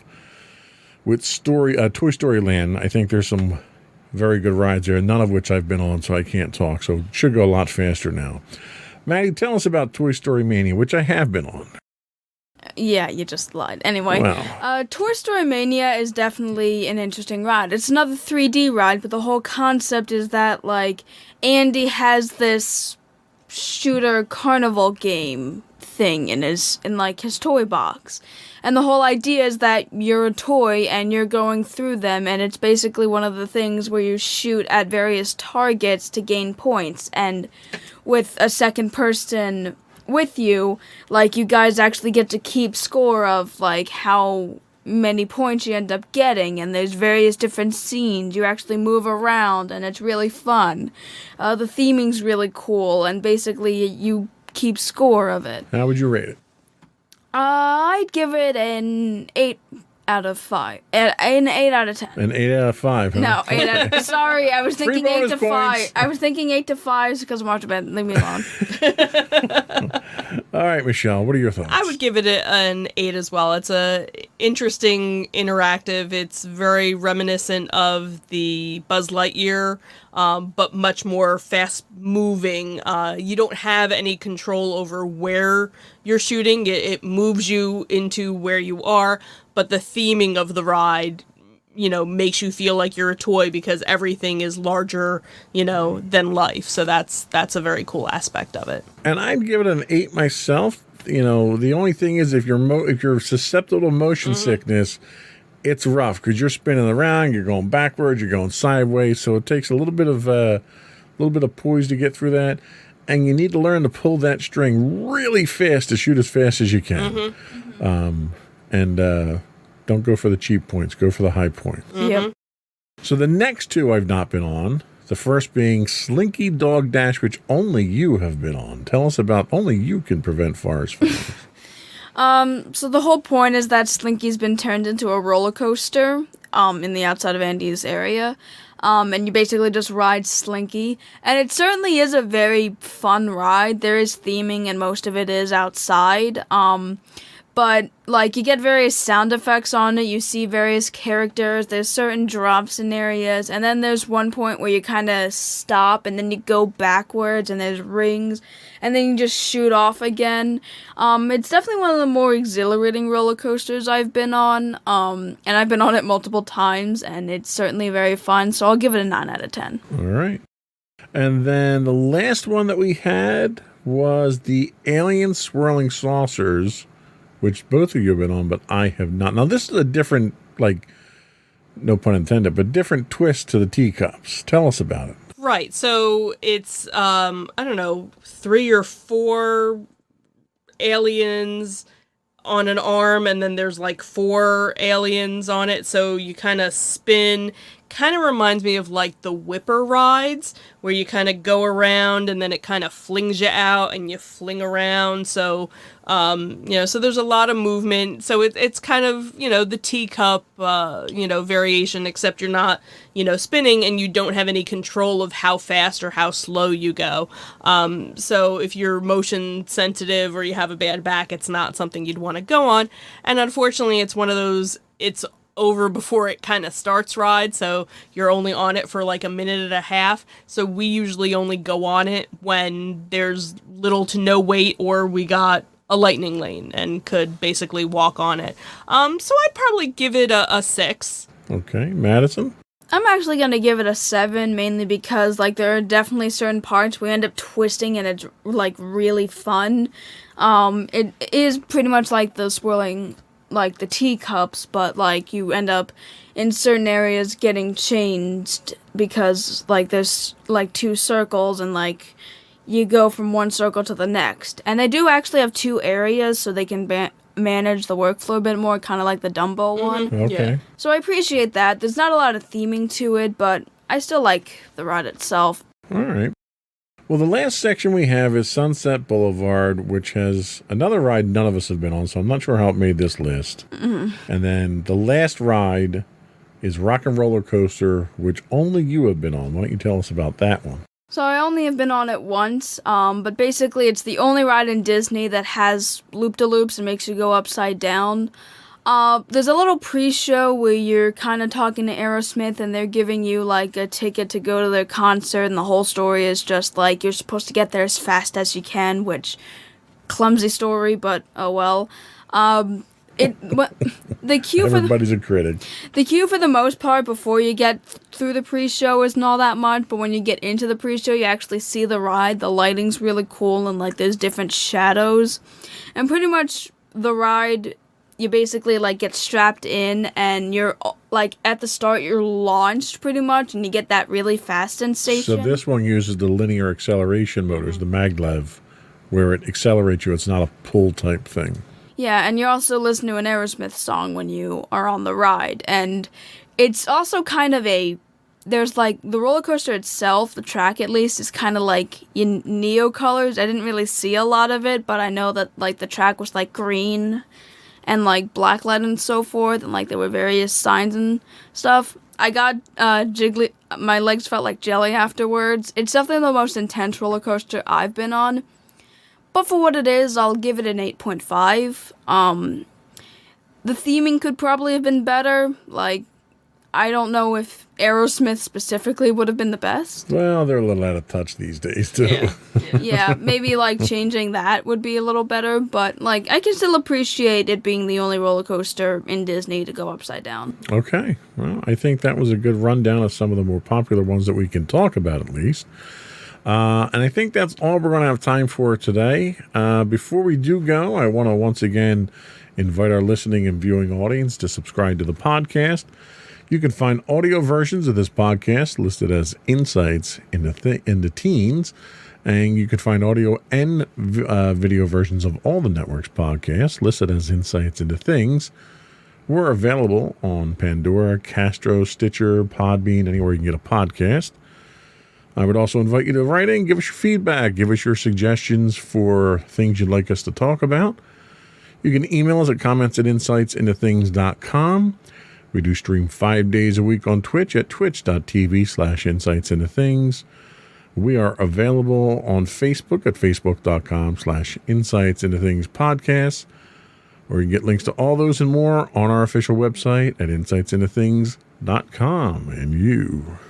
with Toy Story Land. I think there's some very good rides there, none of which I've been on, so I can't talk. So it should go a lot faster now. Maddie, tell us about Toy Story Mania, which I have been on. Yeah, you just lied. Anyway, Wow. Toy Story Mania is definitely an interesting ride. It's another 3D ride, but the whole concept is that, like, Andy has this shooter carnival game thing in his toy box. And the whole idea is that you're a toy and you're going through them, and it's basically one of the things where you shoot at various targets to gain points, and with a second person with you, like, you guys actually get to keep score of, like, how many points you end up getting, and there's various different scenes. You actually move around, and it's really fun. The theming's really cool, and basically you keep score of it. How would you rate it? I'd give it an 8 out of 5. An 8 out of 10. An 8 out of 5, huh? No, 8 out of... Sorry, I was thinking 8 bonus to 5. points. I was thinking 8 to 5 because I'm watching bed. Leave me alone. All right, Michelle, what are your thoughts? I would give it an 8 as well. It's a interesting, interactive. It's very reminiscent of the Buzz Lightyear, but much more fast-moving. You don't have any control over where you're shooting. It moves you into where you are, but the theming of the ride, makes you feel like you're a toy because everything is larger, than life. So that's a very cool aspect of it. And I'd give it an 8 myself. The only thing is if you're susceptible to motion sickness, it's rough because you're spinning around, you're going backwards, you're going sideways. So it takes a little bit of poise to get through that. And you need to learn to pull that string really fast to shoot as fast as you can. And don't go for the cheap points. Go for the high points. Yep. So the next two I've not been on. The first being Slinky Dog Dash, which only you have been on. Tell us about only you can prevent forest fires. So the whole point is that Slinky's been turned into a roller coaster, in the outside of Andy's area. And you basically just ride Slinky. And it certainly is a very fun ride. There is theming and most of it is outside. But, like, you get various sound effects on it, you see various characters, there's certain drops in areas, and then there's one point where you kind of stop, and then you go backwards, and there's rings, and then you just shoot off again. It's definitely one of the more exhilarating roller coasters I've been on, and I've been on it multiple times, and it's certainly very fun, so I'll give it a 9 out of 10. All right. And then the last one that we had was the Alien Swirling Saucers, which both of you have been on, but I have not. Now, this is a different, no pun intended, but different twist to the teacups. Tell us about it. Right. So it's, 3 or 4 aliens on an arm, and then there's 4 aliens on it. So you kind of spin. Kind of reminds me of the Whipper rides, where you kind of go around and then it kind of flings you out and you fling around. So, so there's a lot of movement. So it's kind of, the teacup, variation, except you're not, spinning and you don't have any control of how fast or how slow you go. So if you're motion sensitive or you have a bad back, it's not something you'd want to go on. And unfortunately, it's one of those, it's over before it kind of starts ride, so you're only on it for a minute and a half. So we usually only go on it when there's little to no wait or we got a lightning lane and could basically walk on it. So I'd probably give it a 6. Okay, Madison? I'm actually going to give it a 7, mainly because, there are definitely certain parts we end up twisting and it's, really fun. It is pretty much like the swirling, the teacups, but, you end up in certain areas getting changed because, there's, 2 circles and, you go from one circle to the next. And they do actually have 2 areas so they can manage the workflow a bit more, kind of like the Dumbo one. Okay. Yeah. So I appreciate that. There's not a lot of theming to it, but I still like the ride itself. All right. Well, the last section we have is Sunset Boulevard, which has another ride none of us have been on, so I'm not sure how it made this list. And then the last ride is Rock and Roller Coaster, which only you have been on. Why don't you tell us about that one? So I only have been on it once, but basically it's the only ride in Disney that has loop-de-loops and makes you go upside down. There's a little pre-show where you're kind of talking to Aerosmith and they're giving you like a ticket to go to their concert, and the whole story is just like you're supposed to get there as fast as you can, which clumsy story, but oh well. The queue Everybody's a critic. The queue for the most part before you get through the pre-show isn't all that much, but when you get into the pre-show, you actually see the ride. The lighting's really cool, and like there's different shadows, and pretty much the ride, you basically like get strapped in, and you're like at the start you're launched pretty much, and you get that really fast sensation. So this one uses the linear acceleration motors, the maglev, where it accelerates you. It's not a pull type thing. Yeah, and you're also listening to an Aerosmith song when you are on the ride. And it's also kind of there's like, the roller coaster itself, the track at least, is kind of like in neo colors. I didn't really see a lot of it, but I know that like the track was like green and like black light and so forth, and like there were various signs and stuff. I got jiggly, my legs felt like jelly afterwards. It's definitely the most intense roller coaster I've been on. But for what it is, I'll give it an 8.5. The theming could probably have been better. Like, I don't know if Aerosmith specifically would have been the best. Well, they're a little out of touch these days, too. Yeah, maybe, like, changing that would be a little better. But, like, I can still appreciate it being the only roller coaster in Disney to go upside down. Okay. Well, I think that was a good rundown of some of the more popular ones that we can talk about, at least. And I think that's all we're going to have time for today. Before we do go, I want to once again invite our listening and viewing audience to subscribe to the podcast. You can find audio versions of this podcast listed as Insights into Teens, and you can find audio and video versions of all the network's podcasts listed as Insights into Things. We're available on Pandora, Castro, Stitcher, Podbean, anywhere you can get a podcast. I would also invite you to write in, give us your feedback, give us your suggestions for things you'd like us to talk about. You can email us at comments@insightsintothings.com. We do stream 5 days a week on Twitch at twitch.tv/insightsintothings. We are available on Facebook at facebook.com/insightsintothingspodcasts, or you can get links to all those and more on our official website at insightsintothings.com.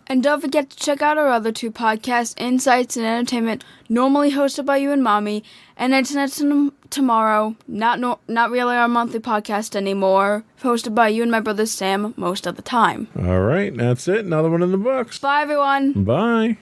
And don't forget to check out our other two podcasts, Insights and Entertainment, normally hosted by you and Mommy, and Internet Tomorrow, not really our monthly podcast anymore, hosted by you and my brother Sam most of the time. All right, that's it. Another one in the books. Bye, everyone. Bye.